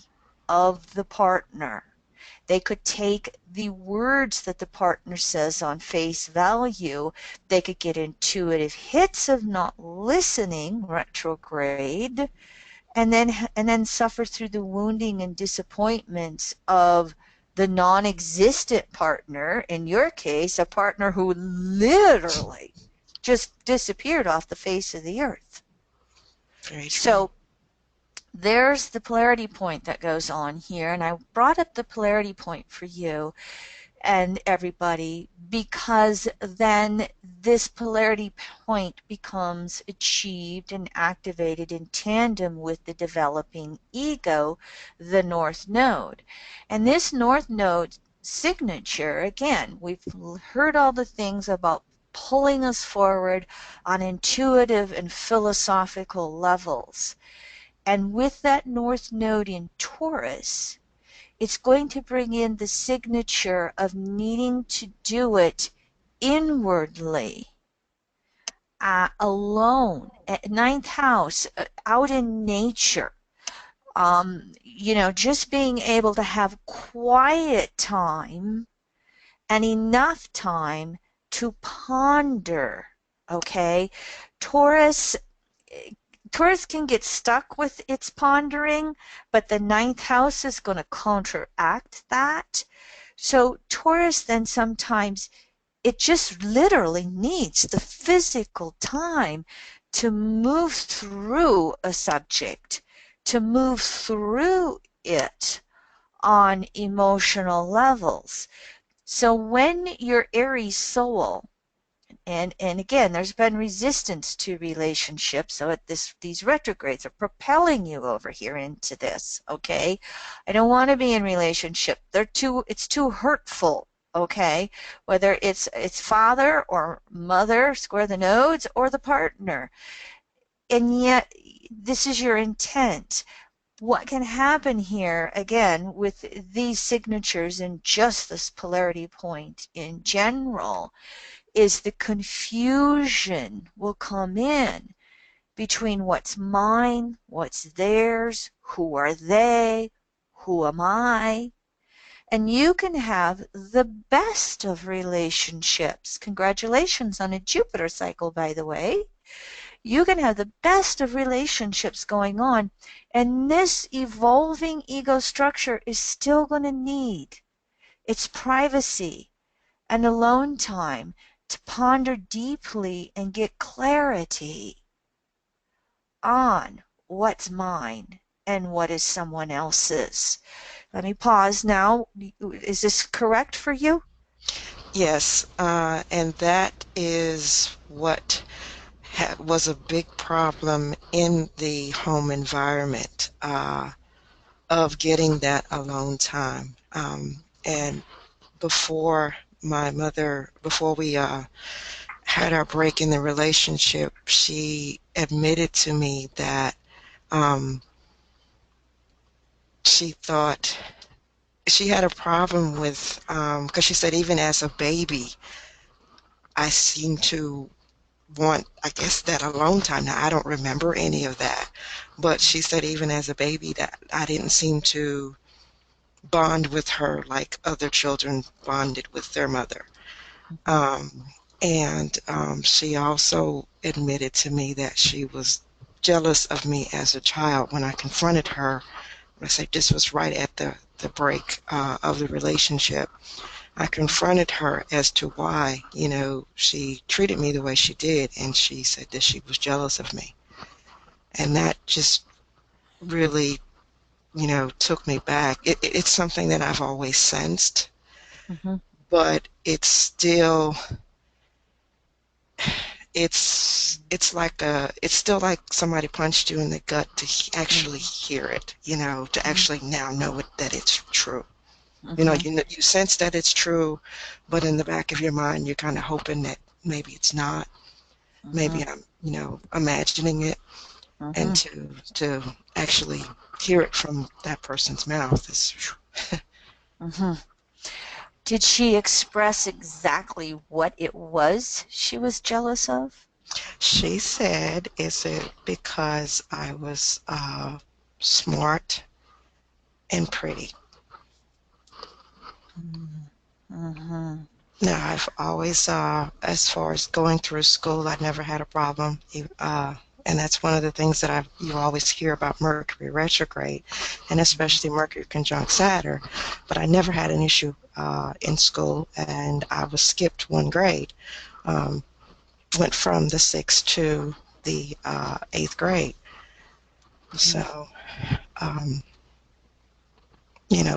of the partner. They could take the words that the partner says on face value. They could get intuitive hits of not listening, retrograde, and then suffer through the wounding and disappointments of the non-existent partner. In your case, a partner who literally just disappeared off the face of the earth. Very true. So there's the polarity point that goes on here, and I brought up the polarity point for you and everybody because then this polarity point becomes achieved and activated in tandem with the developing ego, the north node. And this north node signature, again, we've heard all the things about pulling us forward on intuitive and philosophical levels. And with that north node in Taurus, it's going to bring in the signature of needing to do it inwardly, alone, at ninth house, out in nature. Just being able to have quiet time and enough time to ponder. Okay, Taurus Taurus can get stuck with its pondering, but the ninth house is going to counteract that. So Taurus then sometimes it just literally needs the physical time to move through a subject, to move through it on emotional levels. So when your Aries soul, and again, there's been resistance to relationships, so these retrogrades are propelling you over here into this. Okay, I don't want to be in relationship. It's too hurtful. Okay, whether it's father or mother, square the nodes, or the partner, and yet this is your intent. What can happen here again with these signatures and just this polarity point in general is the confusion will come in between what's mine, what's theirs, who are they, who am I. And you can have the best of relationships. Congratulations on a Jupiter cycle, by the way. You can have the best of relationships going on, and this evolving ego structure is still going to need its privacy and alone time to ponder deeply and get clarity on what's mine and what is someone else's. Let me pause now. Is this correct for you? Yes, and that is what was a big problem in the home environment, of getting that alone time. And before we had our break in the relationship, she admitted to me that um, she thought she had a problem with, because she said even as a baby, I seemed to want, I guess, that alone time. Now, I don't remember any of that, but she said even as a baby that I didn't seem to bond with her like other children bonded with their mother. Mhm. And she also admitted to me that she was jealous of me as a child when I confronted her. I said this was right at the break of the relationship. I confronted her as to why, she treated me the way she did, and she said that she was jealous of me. And that just really, took me back. It's something that I've always sensed, Mhm. but it's still, it's like it's still like somebody punched you in the gut to actually Mm-hmm. hear it, to actually now know that it's true. Mm-hmm. You sense that it's true, but in the back of your mind, you're kind of hoping that maybe it's not. Mm-hmm. Maybe I'm, imagining it, and Mm-hmm. to actually hear it from that person's mouth is. Mm-hmm. Did she express exactly what it was she was jealous of? She said, "Is it because I was smart and pretty?" Mm-hmm. Now, I've always, as far as going through school, I never had a problem. And that's one of the things that you always hear about Mercury retrograde, and especially Mercury conjunct Saturn. But I never had an issue in school, and I was skipped one grade. Um, Went from the sixth to the eighth grade. Mm-hmm. So, um,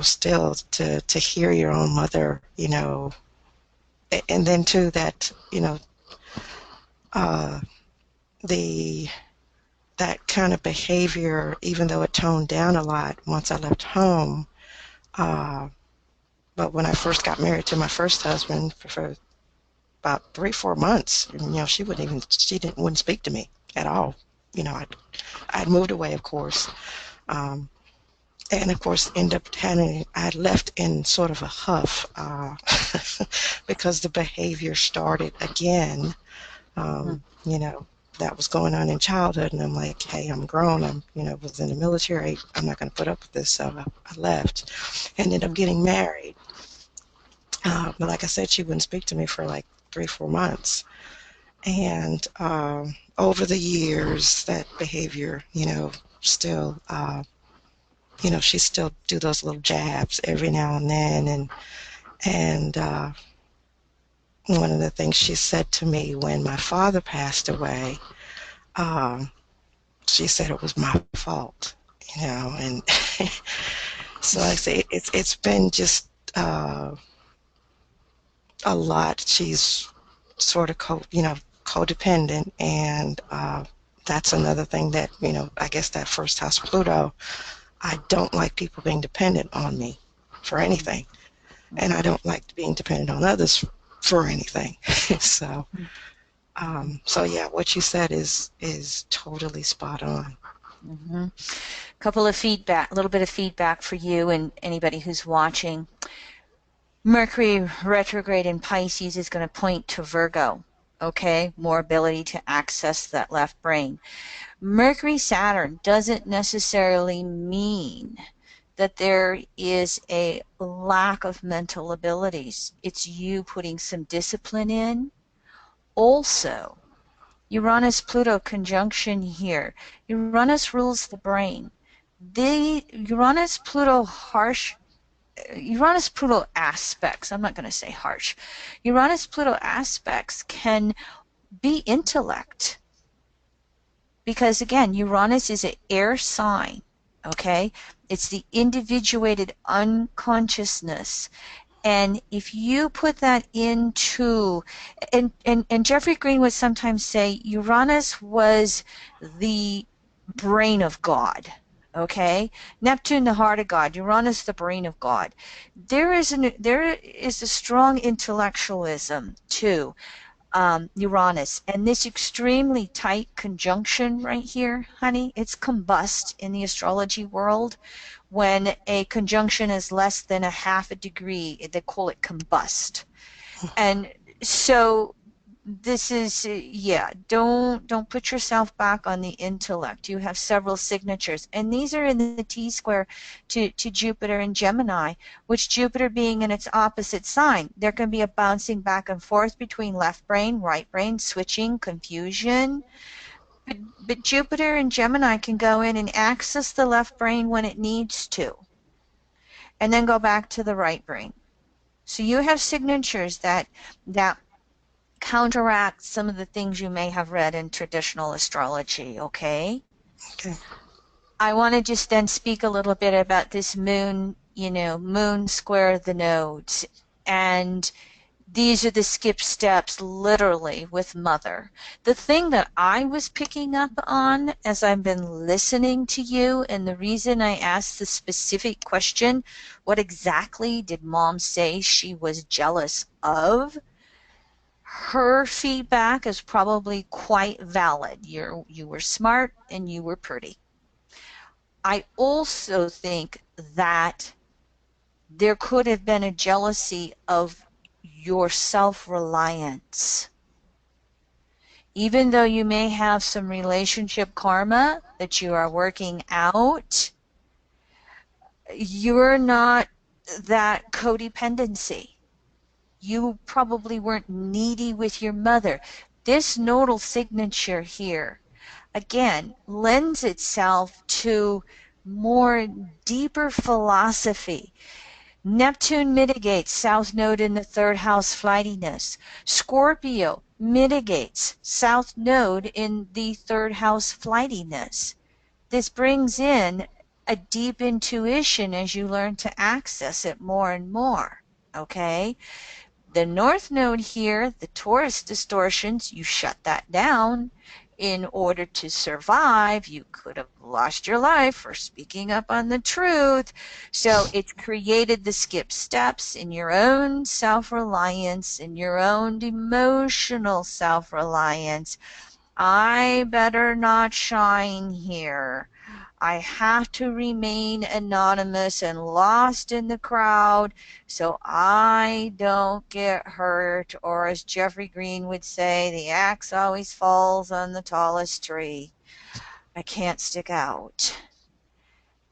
still to hear your own mother, and then too that, uh, the that kind of behavior, even though it toned down a lot once I left home. Uh, but when I first got married to my first husband for about 3, 4 months, she wouldn't speak to me at all. I'd moved away, of course, um, and of course ended up I left in sort of a huff because the behavior started again. Mm-hmm. That was going on in childhood, and I'm like, hey, I'm grown. Was in the military. I'm not going to put up with this, so I left. Ended up getting married, but like I said, she wouldn't speak to me for like 3, 4 months, and over the years, that behavior, still, she still do those little jabs every now and then, and one of the things she said to me when my father passed away. Um, she said it was my fault, and so like I say it's been just a lot. She's sort of codependent, and that's another thing that I guess that first house Pluto. I don't like people being dependent on me for anything, and I Mm-hmm. don't like being dependent on others for anything. so so yeah, what you said is totally spot on. Mm-hmm. Couple of feedback, a little bit of feedback for you and anybody who's watching. Mercury retrograde in Pisces is going to point to Virgo. Okay, more ability to access that left brain. Mercury Saturn doesn't necessarily mean that there is a lack of mental abilities. It's you putting some discipline in. Also, Uranus Pluto conjunction here. Uranus rules the brain. The Uranus Pluto harsh Uranus Pluto aspects, I'm not going to say harsh. Uranus Pluto aspects can be intellect because again, Uranus is an air sign, okay? It's the individuated unconsciousness. And if you put that into, and Jeffrey Green would sometimes say Uranus was the brain of God, okay? Neptune, the heart of God, Uranus, the brain of God. There is a strong intellectualism too Uranus. And this extremely tight conjunction right here, honey, it's combust in the astrology world. When a conjunction is less than a half a degree, they call it combust. And so this is yeah, don't put yourself back on the intellect. You have several signatures, and these are in the T square to Jupiter and Gemini, which Jupiter being in its opposite sign, there can be a bouncing back and forth between left brain, right brain, switching, confusion. But Jupiter and Gemini can go in and access the left brain when it needs to, and then go back to the right brain. So you have signatures that counteract some of the things you may have read in traditional astrology, okay? Okay. I want to just then speak a little bit about this moon, moon square the nodes. And These are the skip steps literally with mother. The thing that I was picking up on as I've been listening to you, and the reason I asked the specific question, what exactly did mom say she was jealous of? Her feedback is probably quite valid. You were smart and you were pretty. I also think that there could have been a jealousy of your self-reliance. Even though you may have some relationship karma that you are working out, you're not that codependency. You probably weren't needy with your mother. This nodal signature here, again, lends itself to more deeper philosophy. Neptune mitigates South Node in the third house flightiness. Scorpio mitigates South Node in the third house flightiness. This brings in a deep intuition as you learn to access it more and more. Okay? The North Node here, the Taurus distortions, you shut that down. In order to survive, you could have lost your life for speaking up on the truth. So it's created the skip steps in your own self-reliance, in your own emotional self-reliance. I better not shine here. I have to remain anonymous and lost in the crowd so I don't get hurt, or as Jeffrey Green would say, the axe always falls on the tallest tree. I can't stick out.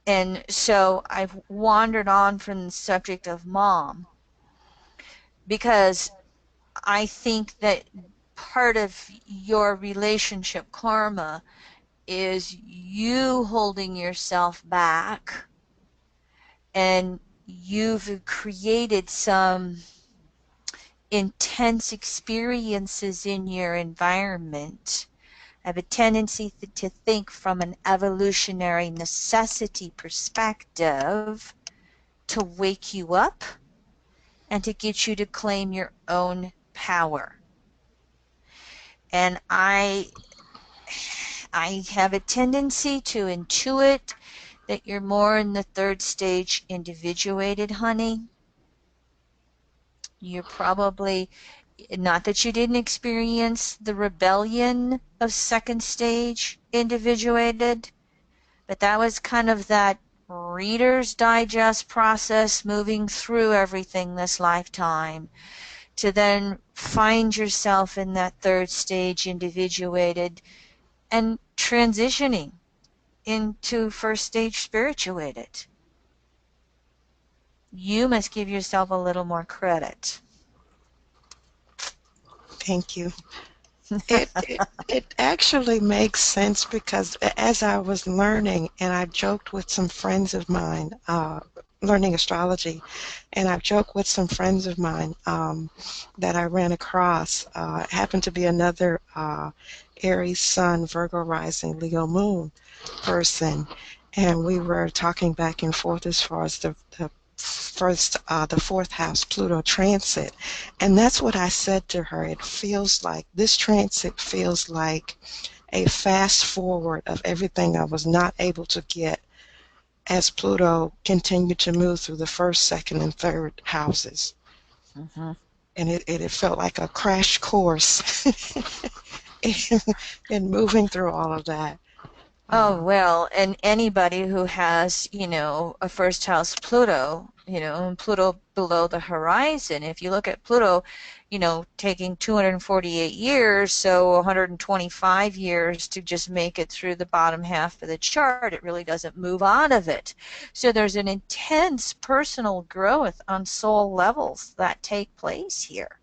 And so I've wandered on from the subject of mom because I think that part of your relationship karma is you holding yourself back, and you've created some intense experiences in your environment. I have a tendency to think from an evolutionary necessity perspective to wake you up and to get you to claim your own power. And I have a tendency to intuit that you're more in the third stage individuated, honey. You're probably, not that you didn't experience the rebellion of second stage individuated, but that was kind of that Reader's Digest process moving through everything this lifetime to then find yourself in that third stage individuated and transitioning into first stage spirituated. You must give yourself a little more credit. Thank you. It actually makes sense because as I was learning, and I joked with some friends of mine, learning astrology, and I've joked with some friends of mine that I ran across. Happened to be another Aries Sun, Virgo Rising, Leo Moon person, and we were talking back and forth as far as the fourth house Pluto transit, and that's what I said to her. It feels like this transit feels like a fast forward of everything I was not able to get as Pluto continued to move through the first, second, and third houses. Mm-hmm. And it felt like a crash course in moving through all of that. Oh, well, and anybody who has, a first house Pluto, and Pluto below the horizon, if you look at Pluto, taking 248 years, so 125 years to just make it through the bottom half of the chart, it really doesn't move out of it. So there's an intense personal growth on soul levels that take place here.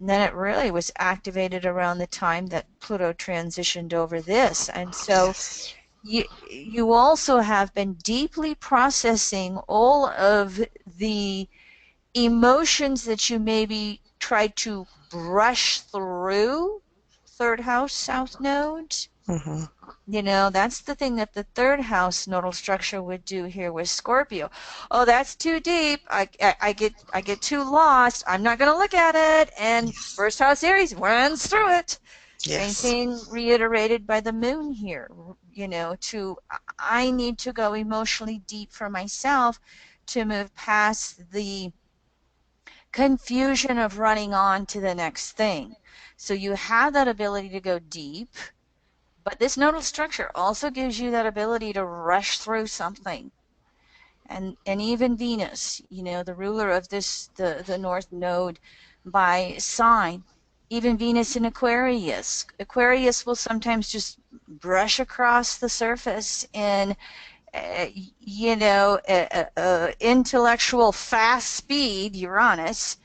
And then it really was activated around the time that Pluto transitioned over this. And so Yes. you also have been deeply processing all of the emotions that you maybe tried to brush through third house south node. Mm-hmm. That's the thing that the third house nodal structure would do here with Scorpio. Oh, that's too deep. I get too lost. I'm not going to look at it. And Yes. first house Aries runs through it. Same Yes. thing reiterated by the moon here. To I need to go emotionally deep for myself to move past the confusion of running on to the next thing. So you have that ability to go deep, but this nodal structure also gives you that ability to rush through something. And even Venus, the ruler of the North Node by sign, even Venus in Aquarius. Aquarius will sometimes just brush across the surface in, uh, intellectual fast speed, Uranus,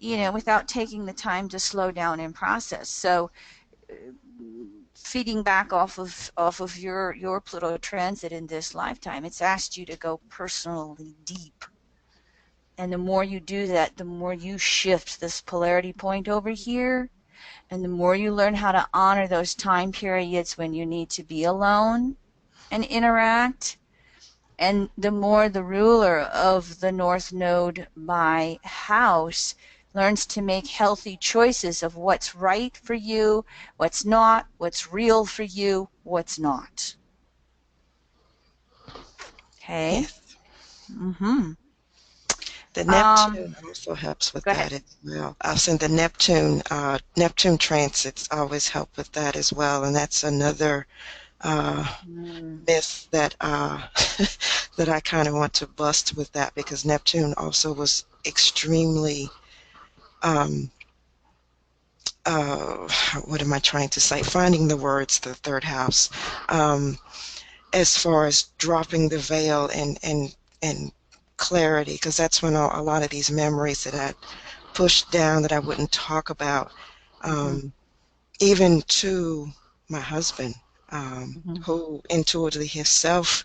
without taking the time to slow down and process. So feeding back off of your Pluto transit in this lifetime, it's asked you to go personally deep. And the more you do that, the more you shift this polarity point over here, and the more you learn how to honor those time periods when you need to be alone and interact, and the more the ruler of the North Node by house learns to make healthy choices of what's right for you, what's not, what's real for you, what's not. Okay? Yes. Mm-hmm. The Um, Neptune also helps with Go ahead. that as well. I was saying the Neptune transits always help with that as well, and that's another Mm, myth that that I kind of want to bust with that because Neptune also was extremely um, uh, what am I trying to say? Finding the words, the third house, um, as far as dropping the veil and clarity, because that's when a lot of these memories that I pushed down that I wouldn't talk about, mm-hmm, um, even to my husband, mm-hmm, who intuitively himself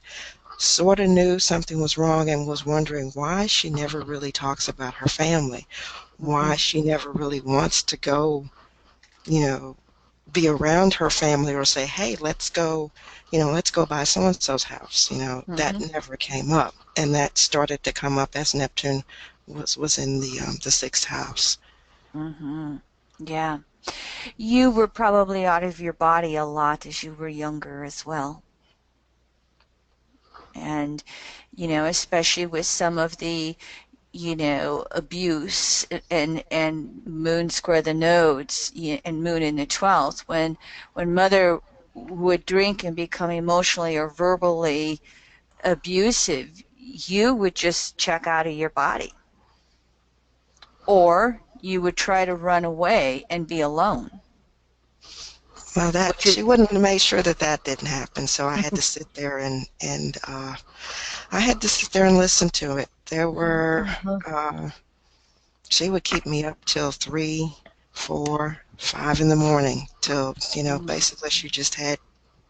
sort of knew something was wrong and was wondering why she never really talks about her family, mm-hmm, why she never really wants to go, you know, be around her family or say, hey, let's go by so and so's house. That mm-hmm, never came up. And that started to come up as Neptune was in the sixth house. mm-hmm. Yeah. You were probably out of your body a lot as you were younger as well. And, especially with some of the, abuse and moon square the nodes and moon in the 12th, when mother would drink and become emotionally or verbally abusive, you would just check out of your body, or you would try to run away and be alone, Well, that which is she wouldn't have made sure that that didn't happen, so I had to sit there and I had to sit there and listen to it. There were uh-huh. uh, she would keep me up till 3, 4, 5 in the morning till basically she just had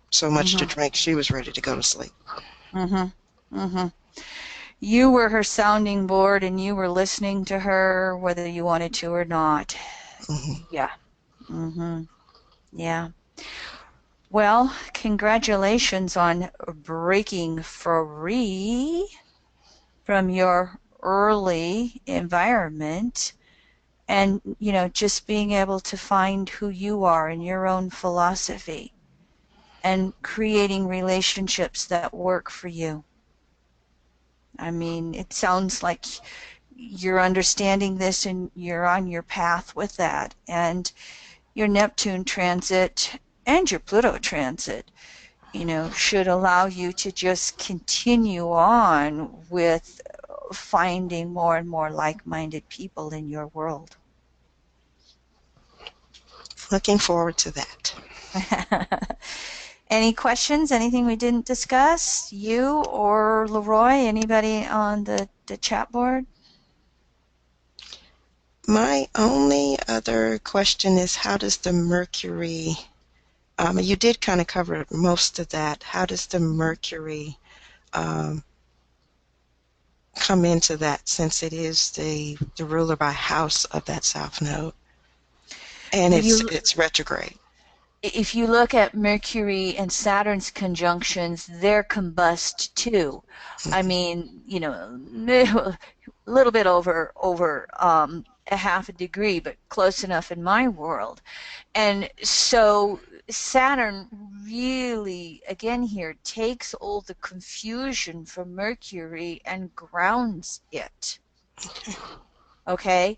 so much to Mm-hmm. drink she was ready to go to sleep. Mm-hmm. Mm-hmm. You were her sounding board and you were listening to her whether you wanted to or not. Hmm. Yeah. Mm-hmm. Yeah. Well, congratulations on breaking free from your early environment and, just being able to find who you are in your own philosophy and creating relationships that work for you. I mean, it sounds like you're understanding this and you're on your path with that. And your Neptune transit and your Pluto transit, should allow you to just continue on with finding more and more like-minded people in your world. Looking forward to that. Any questions? Anything we didn't discuss? You or Leroy? Anybody on the chat board? My only other question is how does the Mercury, you did kind of cover most of that, how does the Mercury um, come into that since it is the ruler by house of that South Node and Well, it's retrograde? if you look at Mercury and Saturn's conjunctions, they're combust too. I mean, you know, a little bit over a half a degree, but close enough in my world. And so Saturn really, again here, takes all the confusion from Mercury and grounds it. Okay?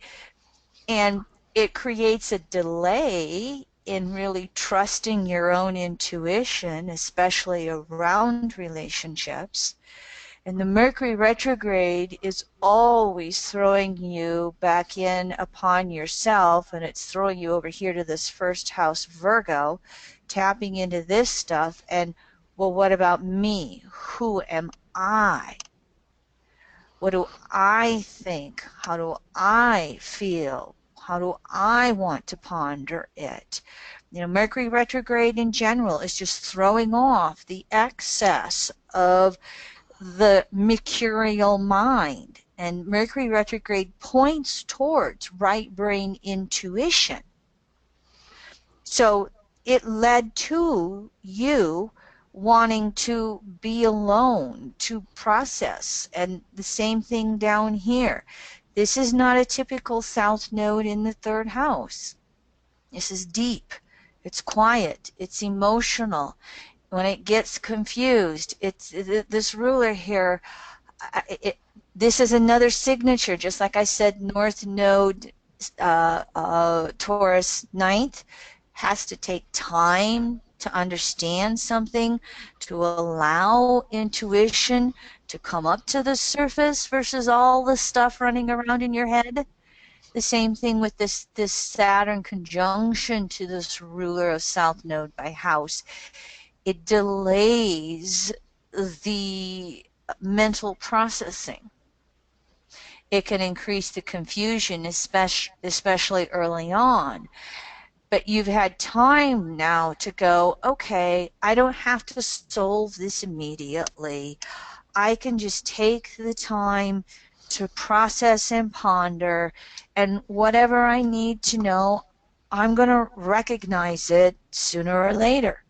And it creates a delay in really trusting your own intuition, especially around relationships. And the Mercury retrograde is always throwing you back in upon yourself, and it's throwing you over here to this first house Virgo, tapping into this stuff. And, well, what about me? Who am I? What do I think? How do I feel? How do I want to ponder it? You know, Mercury retrograde in general is just throwing off the excess of the mercurial mind. And Mercury retrograde points towards right brain intuition. So it led to you wanting to be alone, to process. And the same thing down here. This is not a typical south node in the third house. This is deep. It's quiet. It's emotional. When it gets confused, this ruler here, this is another signature, just like I said, North Node, Taurus ninth, has to take time to understand something, to allow intuition to come up to the surface versus all the stuff running around in your head. The same thing with this Saturn conjunction to this ruler of South Node by house. It delays the mental processing. It can increase the confusion, especially early on. But you've had time now to go, okay, I don't have to solve this immediately. I can just take the time to process and ponder, and whatever I need to know, I'm going to recognize it sooner or later.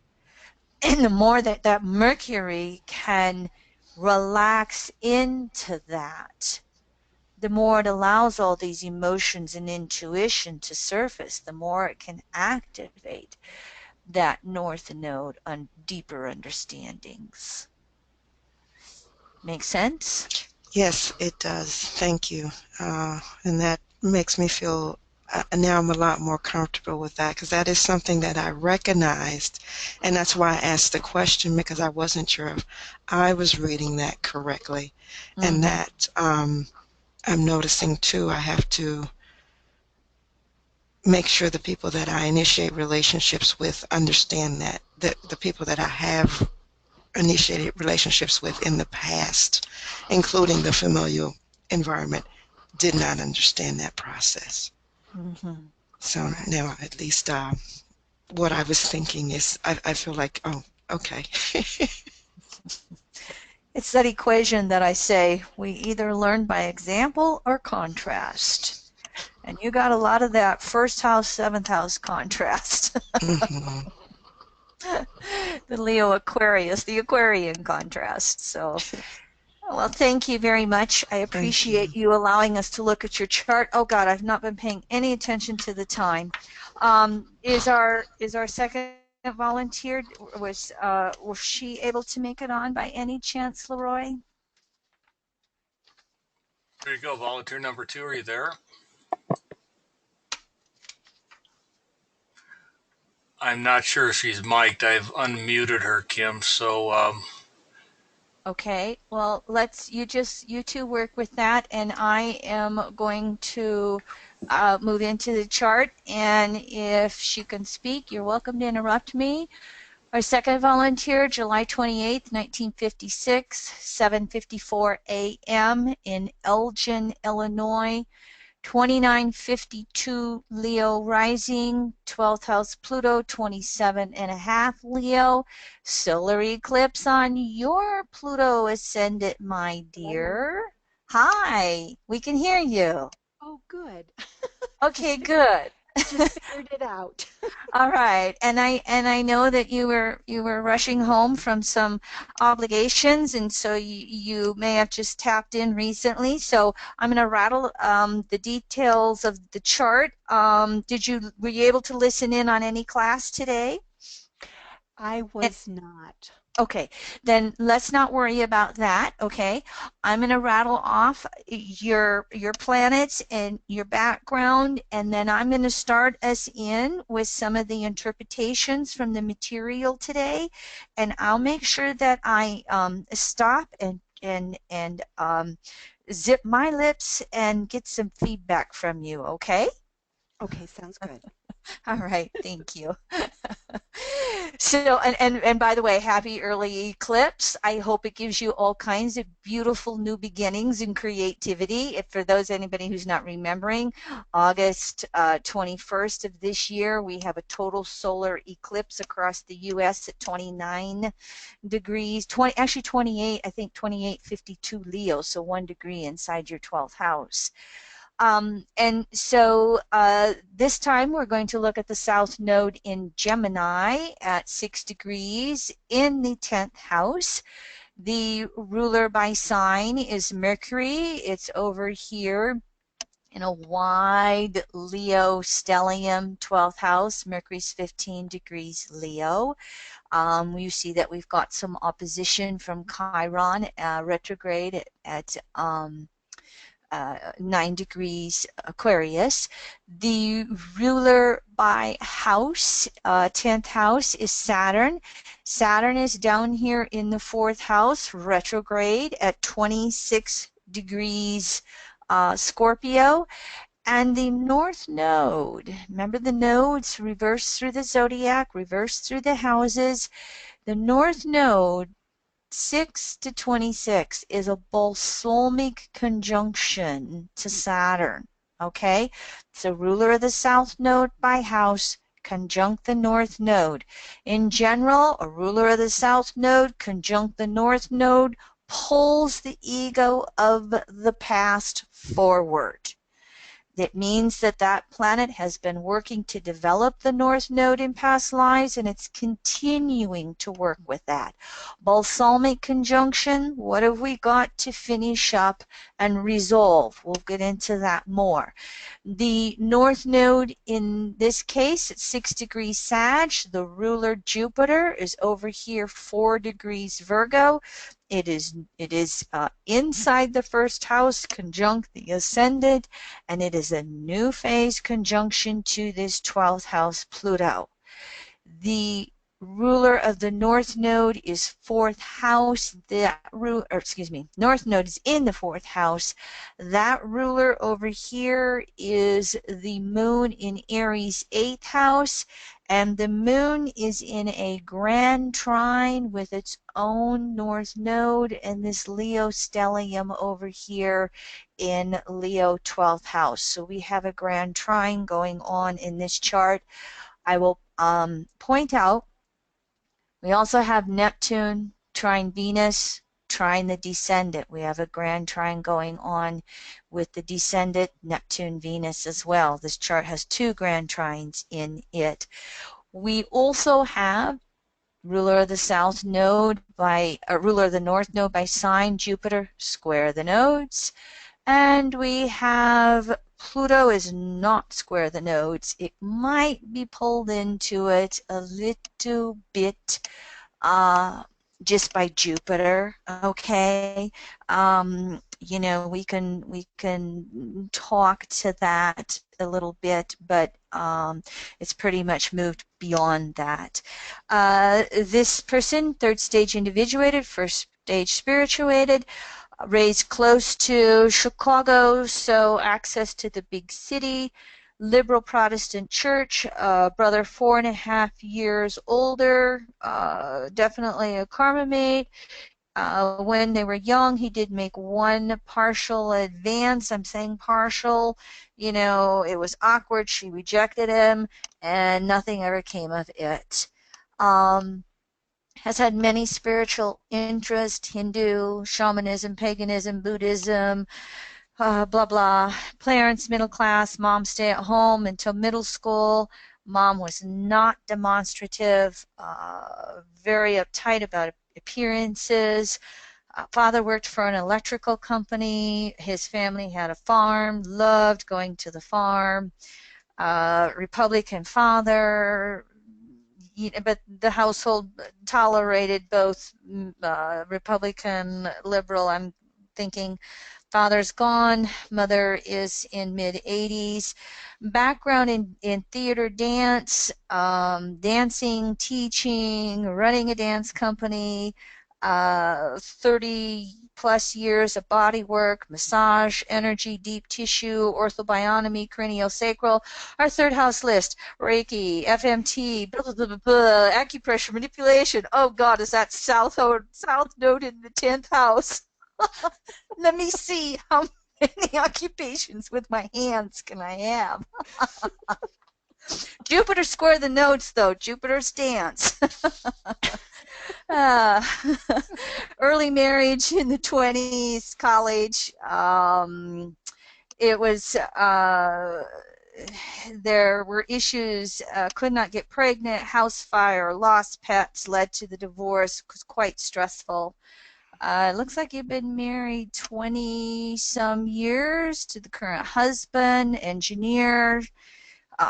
And the more that Mercury can relax into that, the more it allows all these emotions and intuition to surface, the more it can activate that North Node on deeper understandings. Make sense? Yes, it does. Thank you. And that makes me feel now I'm a lot more comfortable with that because that is something that I recognized. And that's why I asked the question because I wasn't sure if I was reading that correctly. And Mm-hmm. that I'm noticing too, I have to make sure the people that I initiate relationships with understand that the people that I have initiated relationships with in the past, including the familial environment, did not understand that process. Mm-hmm. So Right. now at least what I was thinking is I feel like, oh, okay. It's that equation that I say we either learn by example or contrast. And you got a lot of that first house, seventh house contrast. Hmm. The Leo Aquarius, the Aquarian contrast. So, well, thank you very much. I Thank you. appreciate you allowing us to look at your chart. Oh God, I've not been paying any attention to the time. Is our second volunteer, was she able to make it on by any chance, Leroy? There you go, volunteer number 2. Are you there? I'm not sure if she's mic'd. I've unmuted her, Kim. So Okay, well, you two work with that, and I am going to move into the chart, and if she can speak, you're welcome to interrupt me. Our second volunteer, July 28th, 1956, 7:54 a.m. in Elgin, Illinois. 2952 Leo rising, 12th house Pluto, 27.5 Leo. Solar eclipse on your Pluto ascendant, my dear. Hi, we can hear you. Oh, good. Okay, good. just figured it out. All right. And I know that you were rushing home from some obligations, and so you may have just tapped in recently. So I'm going to rattle the details of the chart. Were you able to listen in on any class today? I was not. Okay, then let's not worry about that, okay? I'm going to rattle off your planets and your background, and then I'm going to start us in with some of the interpretations from the material today, and I'll make sure that I stop and zip my lips and get some feedback from you, okay? Okay, sounds good. All right, thank you. So, and by the way, happy early eclipse. I hope it gives you all kinds of beautiful new beginnings and creativity. If for those anybody who's not remembering, August 21st of this year, we have a total solar eclipse across the U.S. at 29 degrees, 28, I think 28:52 Leo, so 1 degree inside your 12th house. And so this time we're going to look at the South Node in Gemini at 6 degrees in the 10th house. The ruler by sign is Mercury. It's over here in a wide Leo stellium, 12th house. Mercury's 15 degrees Leo. You see that we've got some opposition from Chiron retrograde at 9 degrees Aquarius. The ruler by house, 10th house, is Saturn. Saturn is down here in the 4th house, retrograde at 26 degrees Scorpio. And the North Node, remember the nodes, reverse through the zodiac, reverse through the houses. The North Node 6 to 26 is a balsamic conjunction to Saturn, okay? So ruler of the South Node by house conjunct the North Node. In general, a ruler of the South Node conjunct the North Node pulls the ego of the past forward. It means that that planet has been working to develop the North Node in past lives, and it's continuing to work with that. Balsamic conjunction, what have we got to finish up and resolve? We'll get into that more. The North Node in this case at 6 degrees Sag, the ruler Jupiter is over here 4 degrees Virgo. It is inside the first house, conjunct the ascendant, and it is a new phase conjunction to this 12th house Pluto. The ruler of the North Node is 4th house. North Node is in the 4th house. That ruler over here is the moon in Aries 8th house, and the moon is in a grand trine with its own North Node and this Leo stellium over here in Leo 12th house. So we have a grand trine going on in this chart. I will point out we also have Neptune trine Venus, trine the descendant. We have a grand trine going on with the descendant Neptune Venus as well. This chart has 2 grand trines in it. We also have ruler of the South Node by ruler of the North Node by sign Jupiter square the nodes. And we have Pluto is not square the nodes. It might be pulled into it a little bit just by Jupiter, okay? We can talk to that a little bit, but it's pretty much moved beyond that. This person, 3rd stage individuated, 1st stage spirituated, raised close to Chicago, so access to the big city, liberal Protestant church, brother 4.5 years older, definitely a karma mate. When they were young, he did make one partial advance. I'm saying partial. It was awkward. She rejected him, and nothing ever came of it. Has had many spiritual interests, Hindu, shamanism, paganism, Buddhism, blah blah. Parents middle class, mom stay at home until middle school. Mom was not demonstrative, very uptight about appearances. Father worked for an electrical company. His family had a farm, loved going to the farm. Republican father, but the household tolerated both Republican, liberal. I'm thinking father's gone, mother is in mid 80s. Background in theater dance, dancing, teaching, running a dance company, 30 plus years of body work, massage, energy, deep tissue, orthobiotomy, craniosacral. Our third house list, Reiki, FMT, blah, blah, blah, blah, acupressure, manipulation. Oh God, is that south node in the 10th house? Let me see how many occupations with my hands can I have. Jupiter square the nodes, though. Jupiter's dance. uh, Early marriage in the 20s, college. It was, there were issues, could not get pregnant, house fire, lost pets, led to the divorce, was quite stressful. It looks like you've been married 20 some years to the current husband, engineer,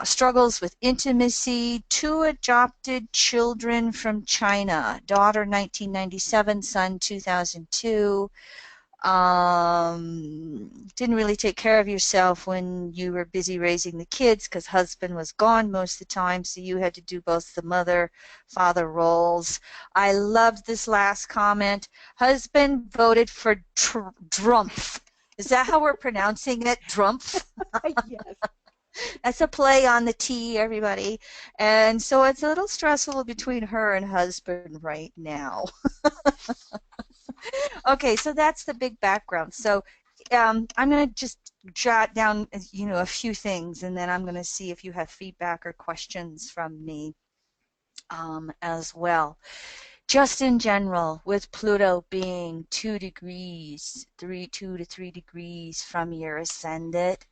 struggles with intimacy, two adopted children from China, daughter 1997, son 2002. Didn't really take care of yourself when you were busy raising the kids because husband was gone most of the time, so you had to do both the mother, father roles. I loved this last comment. Husband voted for Drumpf. Is that how we're pronouncing it? Drumpf? Yes. That's a play on the T, everybody. And so it's a little stressful between her and husband right now. Okay, so that's the big background. So I'm going to just jot down, a few things, and then I'm going to see if you have feedback or questions from me as well. Just in general, with Pluto being 2 degrees, 2 to 3 degrees from your ascendant,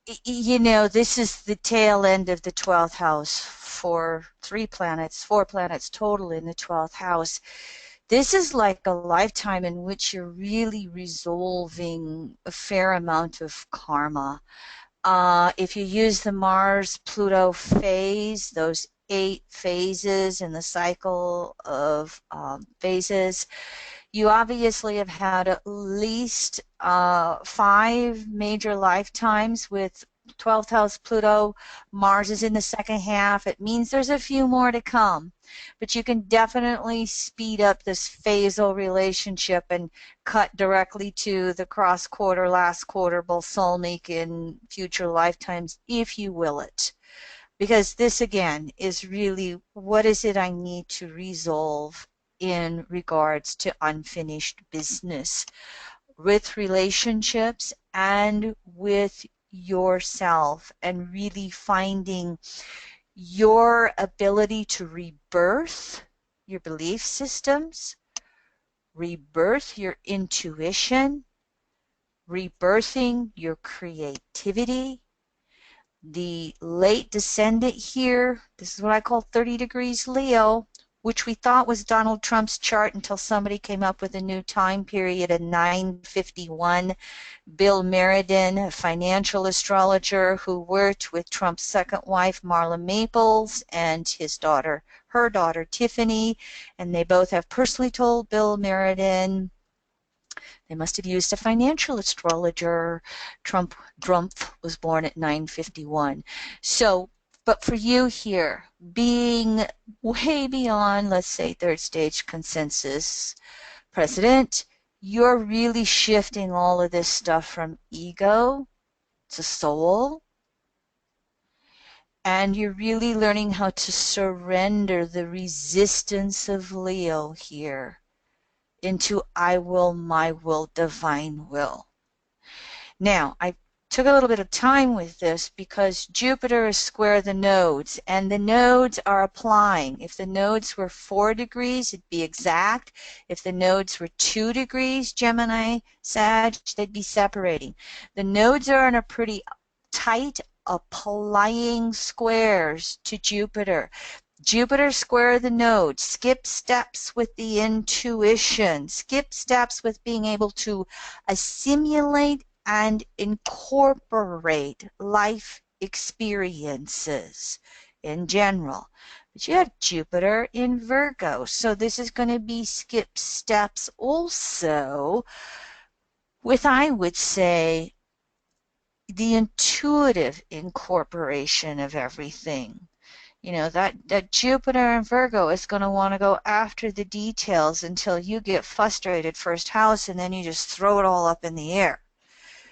this is the tail end of the 12th house for 4 planets total in the 12th house. This is like a lifetime in which you're really resolving a fair amount of karma. If you use the Mars-Pluto phase, those 8 phases in the cycle of phases, you obviously have had at least 5 major lifetimes with 12th house Pluto. Mars is in the second half. It means there's a few more to come. But you can definitely speed up this phasal relationship and cut directly to the cross quarter, last quarter, balsamic in future lifetimes if you will it. Because this again is really what is it I need to resolve in regards to unfinished business with relationships and with yourself, and really finding your ability to rebirth your belief systems, rebirth your intuition, rebirthing your creativity. The late descendant here, this is what I call 30 degrees Leo, which we thought was Donald Trump's chart until somebody came up with a new time period in 951. Bill Meriden, a financial astrologer who worked with Trump's second wife, Marla Maples, and her daughter, Tiffany, and they both have personally told Bill Meriden they must have used a financial astrologer. Trump was born at 951. So, but for you here, being way beyond, let's say, third stage consensus president, you're really shifting all of this stuff from ego to soul. And you're really learning how to surrender the resistance of Leo here into I will, my will, divine will. Now, I took a little bit of time with this because Jupiter is square the nodes, and the nodes are applying. If the nodes were 4 degrees, it'd be exact. If the nodes were 2 degrees, Gemini, Sag, they'd be separating. The nodes are in a pretty tight, applying squares to Jupiter. Jupiter square the nodes, skip steps with the intuition, skip steps with being able to assimilate and incorporate life experiences in general. But you have Jupiter in Virgo, so this is going to be skip steps also with, I would say, the intuitive incorporation of everything. You know, that Jupiter in Virgo is going to want to go after the details until you get frustrated first house, and then you just throw it all up in the air.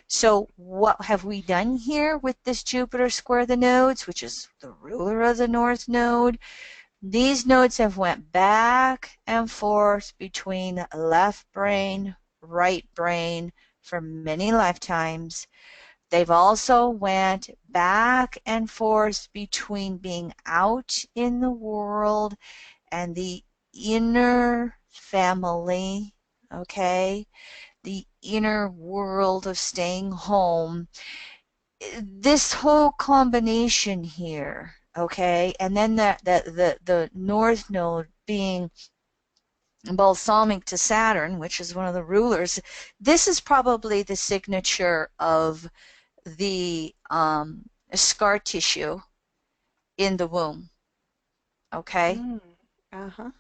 So what have we done here with this Jupiter square the nodes, which is the ruler of the North Node? These nodes have went back and forth between left brain, right brain for many lifetimes. They've also went back and forth between being out in the world and the inner family, okay? The inner world of staying home. This whole combination here, okay? And then the North Node being balsamic to Saturn, which is one of the rulers. This is probably the signature of the scar tissue in the womb. Okay? Mm. Uh-huh.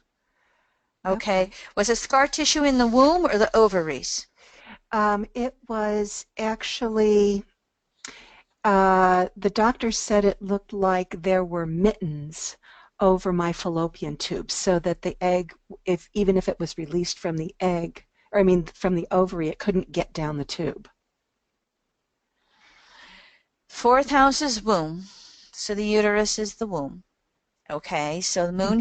Okay. Okay. Was it scar tissue in the womb or the ovaries? It was actually, the doctor said it looked like there were mittens over my fallopian tube so that the egg, even if it was released from the egg, or I mean from the ovary, it couldn't get down the tube. Fourth house is womb. So the uterus is the womb. Okay, so the moon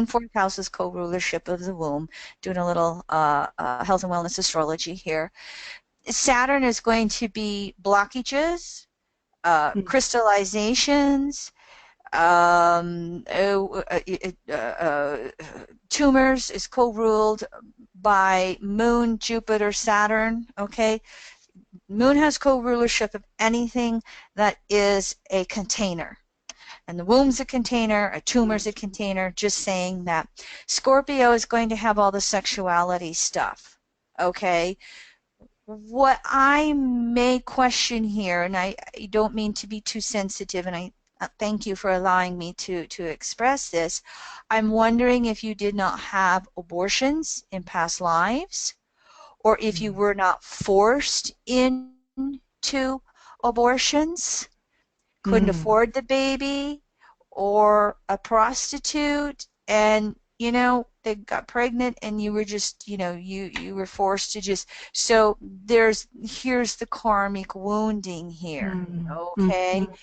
fourth house is co-rulership of the womb. Doing a little health and wellness astrology here. Saturn is going to be blockages, Mm. crystallizations, um, uh, uh, uh, uh, tumors is co-ruled by Moon, Jupiter, Saturn. Okay, Moon has co-rulership of anything that is a container. And the womb's a container, a tumor's a container, just saying that. Scorpio is going to have all the sexuality stuff. Okay, what I may question here, and I don't mean to be too sensitive, and I thank you for allowing me to express this. I'm wondering if you did not have abortions in past lives, or if you Mm. were not forced into abortions, couldn't Mm. afford the baby, or a prostitute, and they got pregnant and you were just you were forced to just, so here's the karmic wounding here. Mm. Okay, Mm.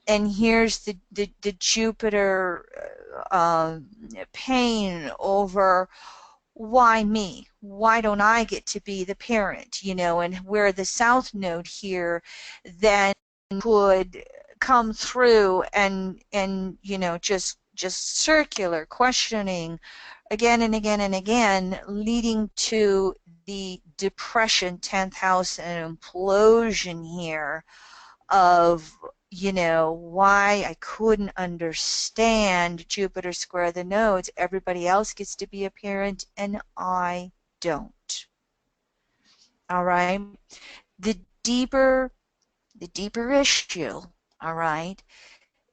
and here's the Jupiter pain over, why me? Why don't I get to be the parent? And where the South Node here then could come through and just circular questioning again and again and again, leading to the depression 10th house and implosion here of why I couldn't understand Jupiter square the nodes. Everybody else gets to be a parent and I don't. All right. The deeper the deeper issue, all right,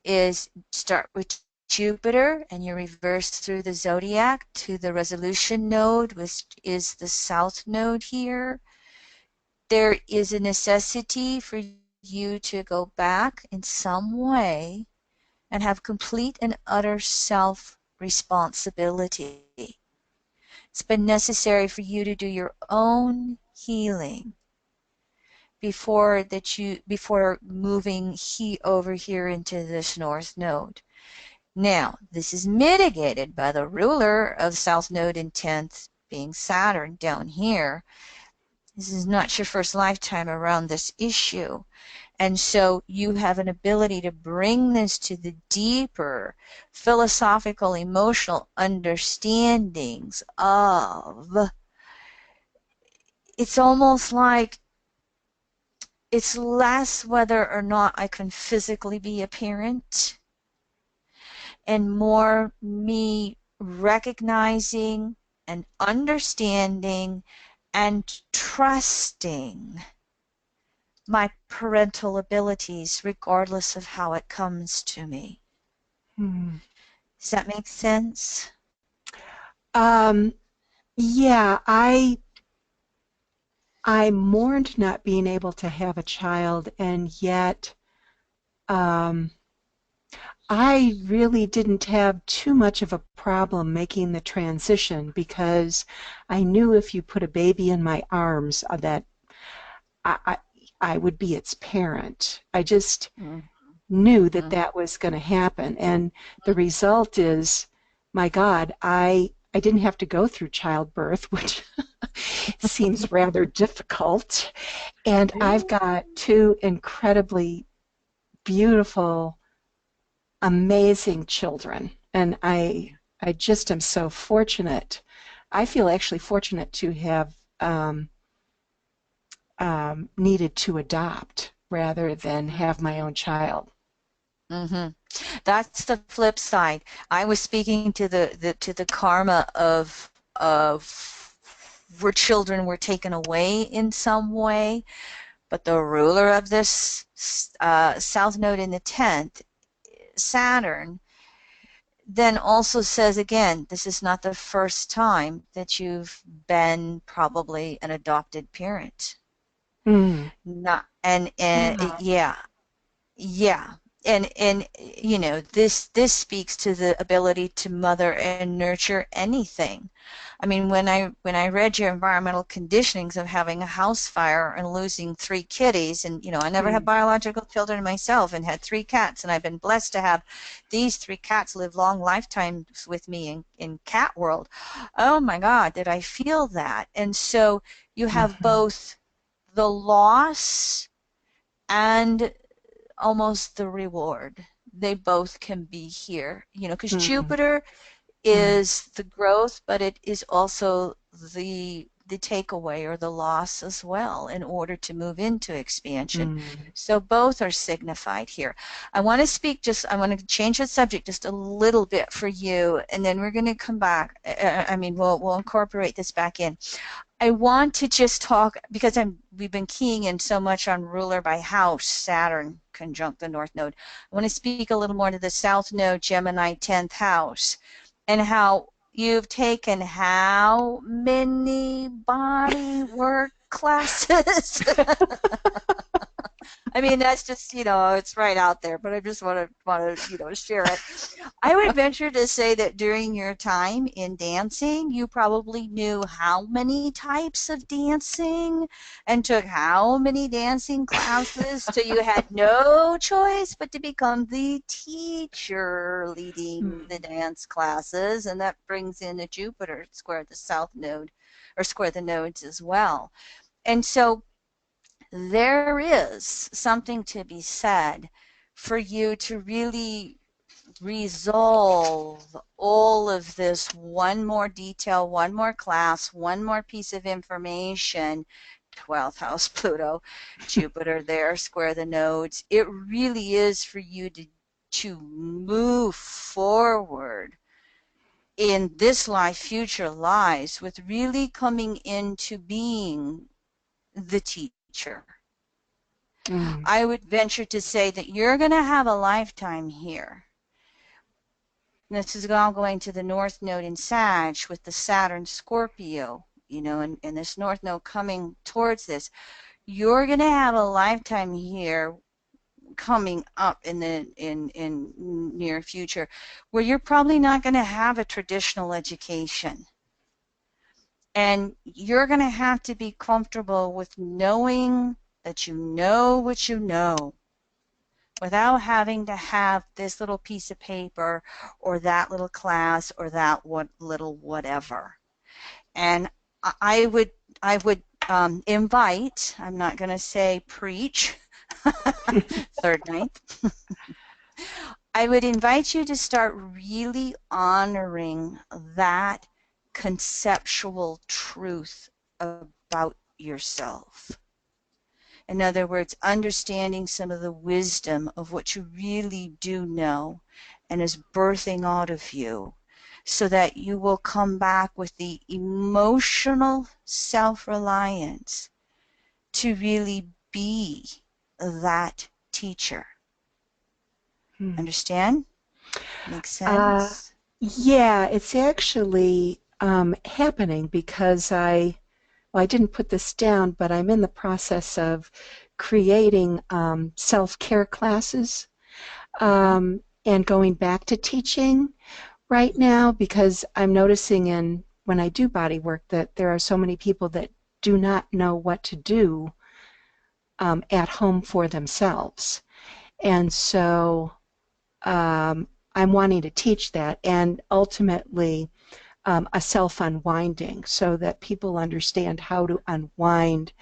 is start with Jupiter and you reverse through the zodiac to the resolution node, which is the south node here. There is a necessity for you to go back in some way and have complete and utter self-responsibility. It's been necessary for you to do your own healing before moving over here into this north node. Now, this is mitigated by the ruler of south node in 10th being Saturn down here. This is not your first lifetime around this issue. And so you have an ability to bring this to the deeper philosophical, emotional understandings of, it's almost like it's less whether or not I can physically be a parent and more me recognizing and understanding and trusting my parental abilities regardless of how it comes to me. Hmm. Does that make sense? Um, yeah, I mourned not being able to have a child, and yet um, I really didn't have too much of a problem making the transition because I knew if you put a baby in my arms that I, I, I would be its parent. I just knew that Mm-hmm. that was going to happen, and the result is, my God, I didn't have to go through childbirth, which seems rather difficult, and I've got two incredibly beautiful, amazing children, and I just am so fortunate. I feel actually fortunate to have needed to adopt rather than have my own child. Mm-hmm. That's the flip side. I was speaking to the karma of where children were taken away in some way, but the ruler of this south node in the 10th, Saturn, then also says again, this is not the first time that you've been probably an adopted parent. Mm. Not and Yeah. yeah, yeah. And you know, this speaks to the ability to mother and nurture anything. I mean, when I read your environmental conditionings of having a house fire and losing three kitties, and you know, I never had Mm. biological children myself and had three cats, and I've been blessed to have these three cats live long lifetimes with me in cat world. Oh my God, did I feel that? And so you have Mhm. both the loss and almost the reward. They both can be here, you know, because Mm. Jupiter Mm. is the growth, but it is also the takeaway or the loss as well in order to move into expansion. Mm. So both are signified here. I want to change the subject just a little bit for you, and then we're going to come back. I mean, we'll incorporate this back in. I want to just talk because we've been keying in so much on ruler by house, Saturn conjunct the North Node. I want to speak a little more to the South Node, Gemini 10th house, and how you've taken how many body work classes? I mean, that's just, you know, it's right out there, but I just want to, you know, share it. I would venture to say that during your time in dancing, you probably knew how many types of dancing and took how many dancing classes, so you had no choice but to become the teacher leading the Mm. dance classes, and that brings in a Jupiter square the south node or square the nodes as well. And so there is something to be said for you to really resolve all of this, one more detail, one more class, one more piece of information. 12th house Pluto, Jupiter there, square the nodes. It really is for you to move forward in this life, future lives, with really coming into being the teacher. Mm. I would venture to say that you're going to have a lifetime here. This is all going to the North Node in Sag with the Saturn Scorpio, you know, and this North Node coming towards this. You're going to have a lifetime here coming up in the in near future where you're probably not going to have a traditional education. And you're going to have to be comfortable with knowing that you know what you know without having to have this little piece of paper or that little class or that little whatever. And I would invite, I'm not going to say preach, third ninth. I would invite you to start really honoring that conceptual truth about yourself. In other words, understanding some of the wisdom of what you really do know and is birthing out of you, so that you will come back with the emotional self-reliance to really be that teacher. Hmm. Understand? Makes Uh, sense? yeah, it's actually happening because well, I didn't put this down, but I'm in the process of creating self-care classes Mm-hmm. and going back to teaching right now because I'm noticing when I do body work that there are so many people that do not know what to do at home for themselves. And so I'm wanting to teach that and ultimately a self-unwinding so that people understand how to unwind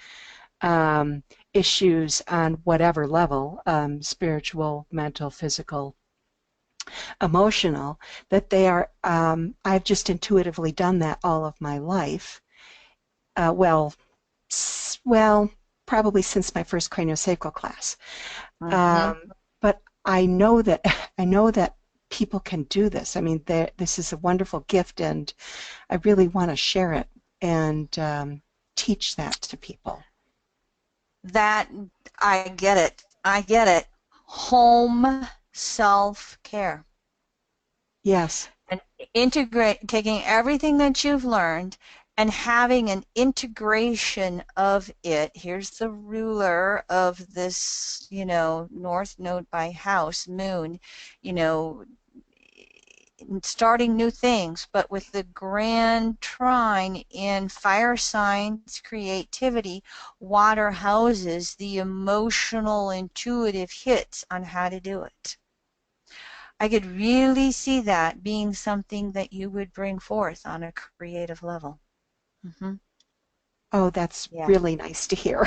um, issues on whatever level, spiritual, mental, physical, emotional, that they are, I've just intuitively done that all of my life. Well, well, probably since my first craniosacral class. Mm-hmm. But I know that I know that people can do this. I mean, this is a wonderful gift, and I really want to share it and teach that to people. That, I get it. I get it. Home self-care. Yes. And taking everything that you've learned and having an integration of it. Here's the ruler of this, north node by house, moon, you know, starting new things, but with the grand trine in fire signs, creativity, water houses, the emotional, intuitive hits on how to do it. I could really see that being something that you would bring forth on a creative level. Hmm. Oh, that's Yeah. really nice to hear.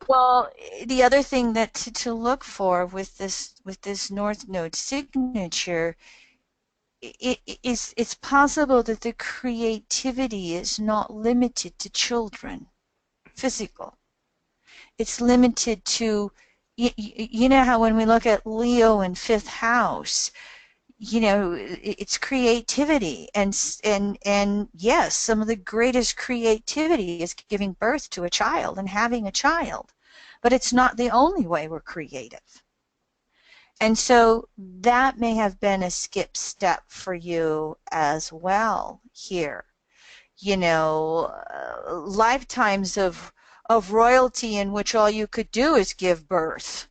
Well, the other thing that to look for with this North Node signature, it's possible that the creativity is not limited to children, physical. It's limited to, you know how when we look at Leo in fifth house, it's creativity, and yes, some of the greatest creativity is giving birth to a child and having a child, but it's not the only way we're creative. And so that may have been a skip step for you as well here. Lifetimes of royalty in which all you could do is give birth,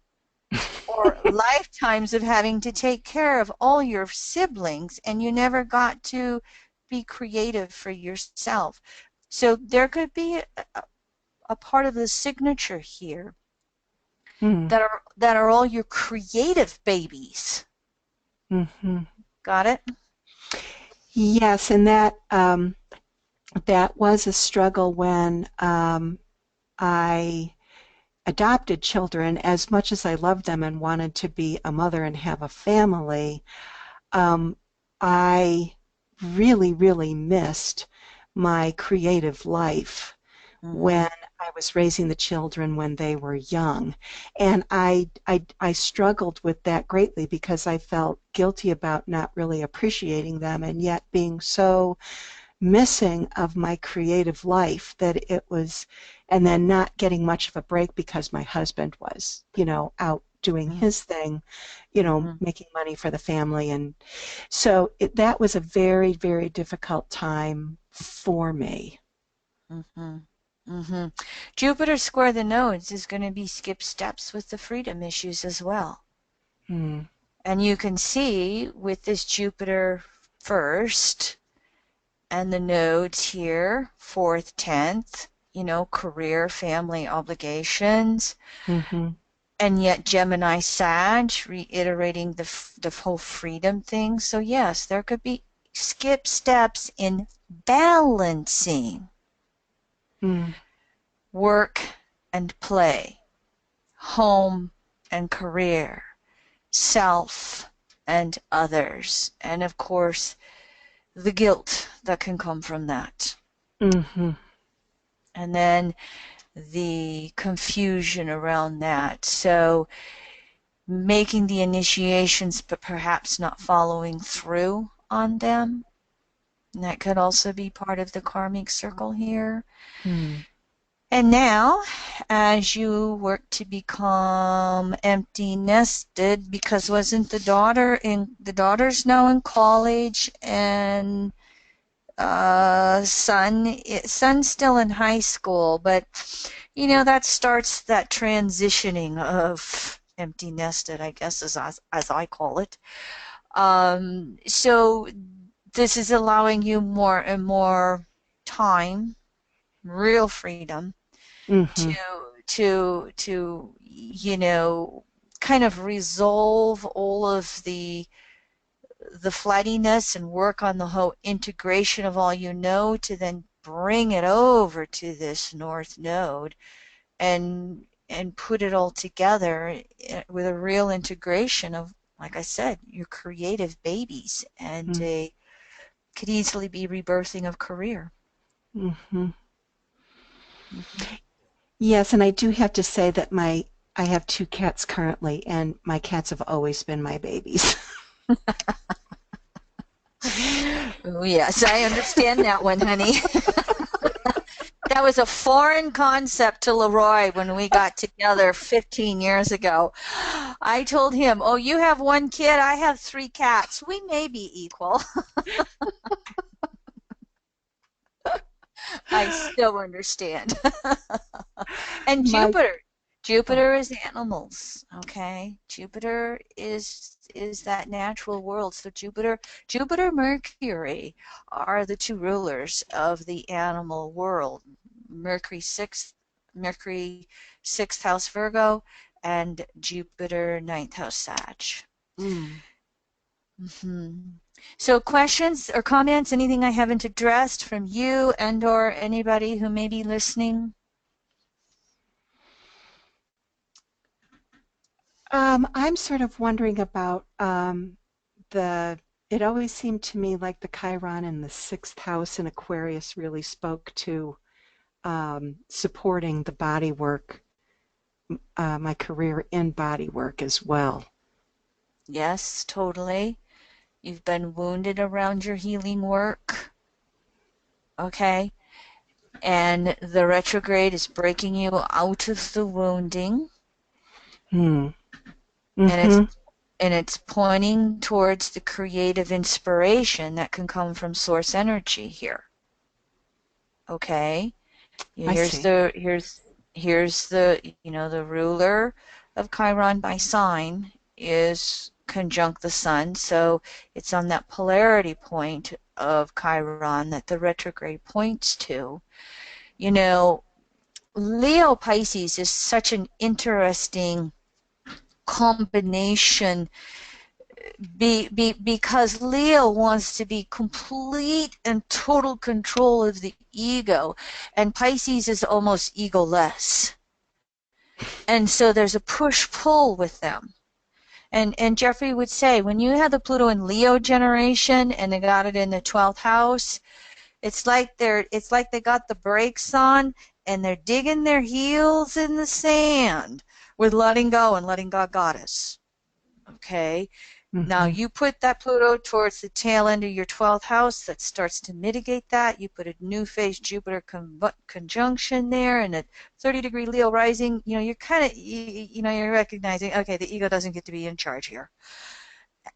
or lifetimes of having to take care of all your siblings and you never got to be creative for yourself. So there could be a part of the signature here Mm, that are all your creative babies. hmm. Got it? Yes, and that was a struggle when I adopted children. As much as I loved them and wanted to be a mother and have a family, um, I really, really missed my creative life Mm-hmm. when I was raising the children when they were young. And I struggled with that greatly because I felt guilty about not really appreciating them and yet being so missing of my creative life that it was, and then not getting much of a break because my husband was, out doing his thing, Mm-hmm. making money for the family. And so that was a very, very difficult time for me. Mm-hmm. Mm-hmm. Jupiter square the nodes is going to be skip steps with the freedom issues as well. Hmm. And you can see with this Jupiter first and the nodes here, 4th, 10th, career, family obligations, Mm-hmm. and yet Gemini Sag reiterating the whole freedom thing. So yes, there could be skip steps in balancing Mm. work and play, home and career, self and others, and of course, the guilt that can come from that. Mm-hmm. And then the confusion around that. So making the initiations but perhaps not following through on them. And that could also be part of the karmic circle here. Mm. And now, as you work to become empty nested, because wasn't the daughter's now in college and son's still in high school, but that starts that transitioning of empty nested, I guess, as I call it. So this is allowing you more and more time, real freedom to Mm-hmm. kind of resolve all of the flightiness and work on the whole integration of all to then bring it over to this north node and put it all together with a real integration of, like I said, your creative babies, and Mm. a could easily be rebirthing of career. Mm-hmm. Mm-hmm. Yes, and I do have to say that I have two cats currently, and my cats have always been my babies. Oh, yes, I understand that one, honey. That was a foreign concept to Leroy when we got together 15 years ago. I told him, "Oh, you have one kid, I have three cats. We may be equal." I still understand. And My oh, Jupiter is animals, okay? Jupiter is that natural world. So Jupiter, Mercury are the two rulers of the animal world. Mercury Mercury sixth house Virgo, and Jupiter ninth house Sag. mm. Hmm. So questions or comments, anything I haven't addressed from you and or anybody who may be listening? I'm sort of wondering about the. It always seemed to me like the Chiron in the sixth house in Aquarius really spoke to supporting the body work, my career in body work as well. Yes, totally. You've been wounded around your healing work, okay? And the retrograde is breaking you out of the wounding, Hmm. and it's Mm-hmm. and it's pointing towards the creative inspiration that can come from source energy here. Okay? I Here's see. the here's here's the ruler of Chiron by sign is conjunct the sun, so it's on that polarity point of Chiron that the retrograde points to. You know, Leo Pisces is such an interesting combination because Leo wants to be complete and total control of the ego, and Pisces is almost egoless. And so there's a push-pull with them. And Jeffrey would say, when you have the Pluto in Leo generation and they got it in the 12th house, it's like they got the brakes on and they're digging their heels in the sand with letting go and letting God goddess. Okay? Now Mm-hmm. you put that Pluto towards the tail end of your 12th house, that starts to mitigate that. You put a new phase Jupiter conjunction there and a 30-degree Leo rising. You're kind of, you're recognizing, okay, the ego doesn't get to be in charge here.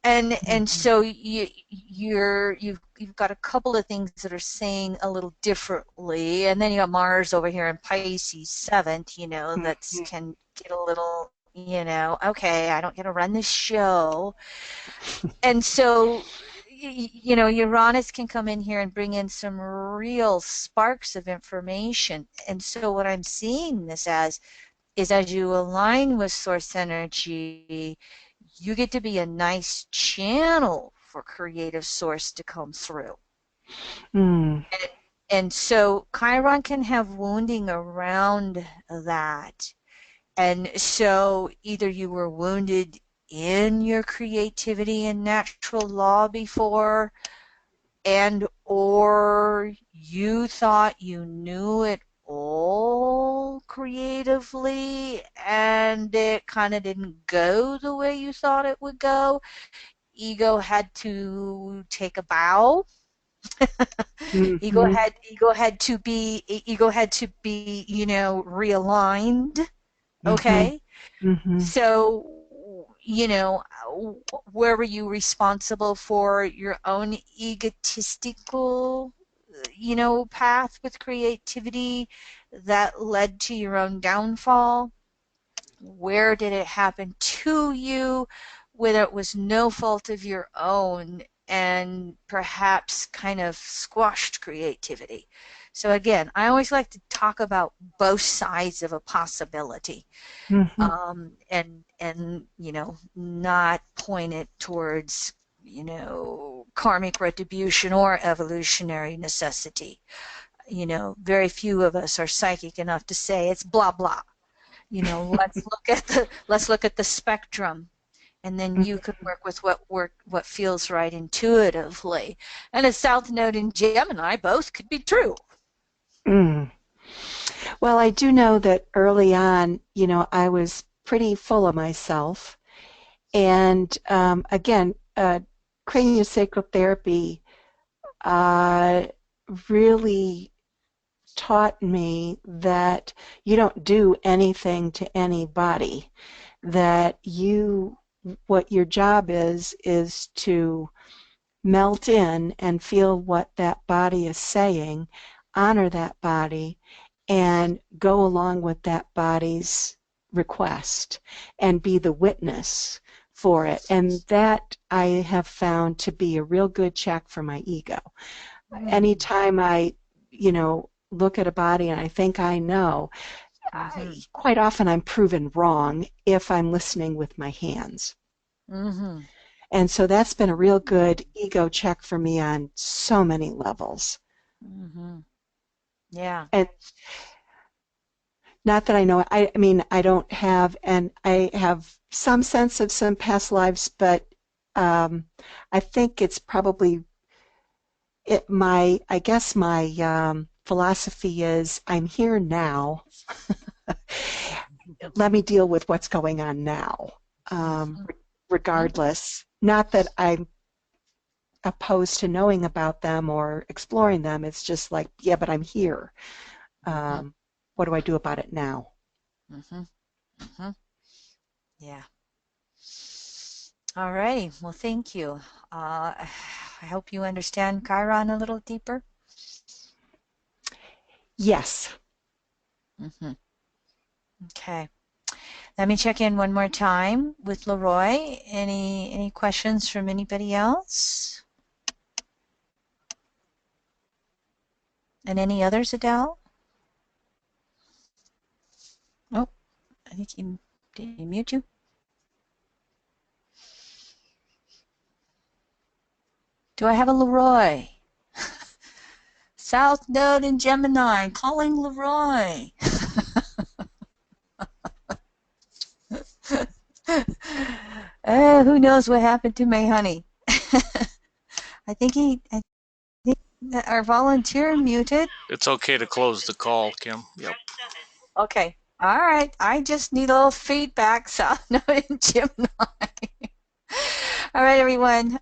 And Mm-hmm. so you've got a couple of things that are saying a little differently, and then you got Mars over here in Pisces seventh, that's Mm-hmm. can get a little, okay, I don't get to run this show. And so Uranus can come in here and bring in some real sparks of information. And so what I'm seeing this as is, as you align with source energy, you get to be a nice channel for creative source to come through. Mm. And so Chiron can have wounding around that. And so either you were wounded in your creativity and natural law before, and or you thought you knew it all creatively and it kind of didn't go the way you thought it would go. Ego had to take a bow. Mm-hmm. Ego had to be, realigned. Mm-hmm. Okay. Mm-hmm. So, where were you responsible for your own egotistical, path with creativity that led to your own downfall? Where did it happen to you, whether it was no fault of your own and perhaps kind of squashed creativity? So again, I always like to talk about both sides of a possibility, Mm-hmm. and not point it towards karmic retribution or evolutionary necessity. Very few of us are psychic enough to say it's blah blah. Let's look at the spectrum, and then you can work with what feels right intuitively. And a South Node in Gemini both could be true. Mm. Well, I do know that early on, I was pretty full of myself. And again, craniosacral therapy uh, really taught me that you don't do anything to anybody, that what your job is to melt in and feel what that body is saying, honor that body, and go along with that body's request and be the witness for it. And that I have found to be a real good check for my ego. Mm-hmm. Anytime I, look at a body and I think I know, Mm-hmm. quite often I'm proven wrong if I'm listening with my hands. Mm-hmm. And so that's been a real good ego check for me on so many levels. Mm-hmm. Yeah. And not that I know, I mean, I don't have, and I have some sense of some past lives, but I think it's probably I guess my philosophy is I'm here now. Let me deal with what's going on now, um, Mm-hmm. regardless. Not that I'm opposed to knowing about them or exploring them. It's just like, yeah, but I'm here. Mm-hmm. What do I do about it now? Mm-hmm. Mm-hmm. Yeah. All righty. Well, thank you. I hope you understand Chiron a little deeper. Yes. Mm-hmm. Okay. Let me check in one more time with Leroy. Any questions from anybody else? And any others, Adele? Oh, I think did he mute you? Do I have a Leroy? South Node in Gemini, calling Leroy. Who knows what happened to my honey? I think that our volunteer muted. It's okay to close the call, Kim. Yep. Okay. All right. I just need a little feedback, South Node in Gemini. All right, everyone.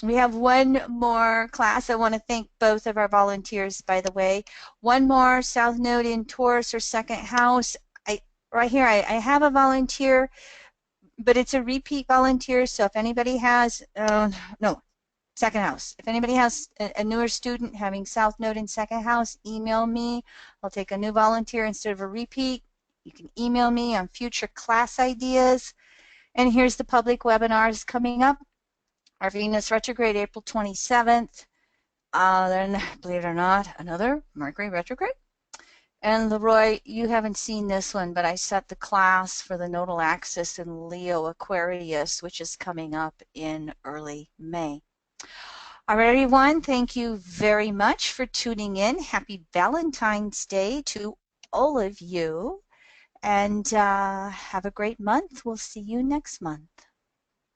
We have one more class. I want to thank both of our volunteers, by the way. One more South Node in Taurus or second house. Right here, I have a volunteer, but it's a repeat volunteer. So if anybody has, no, second house. If anybody has a newer student having South Node in second house, email me. I'll take a new volunteer instead of a repeat. You can email me on future class ideas. And here's the public webinars coming up. Our Venus retrograde, April 27th. Then, believe it or not, another Mercury retrograde. And Leroy, you haven't seen this one, but I set the class for the nodal axis in Leo Aquarius, which is coming up in early May. All right, everyone, thank you very much for tuning in. Happy Valentine's Day to all of you. And have a great month. We'll see you next month.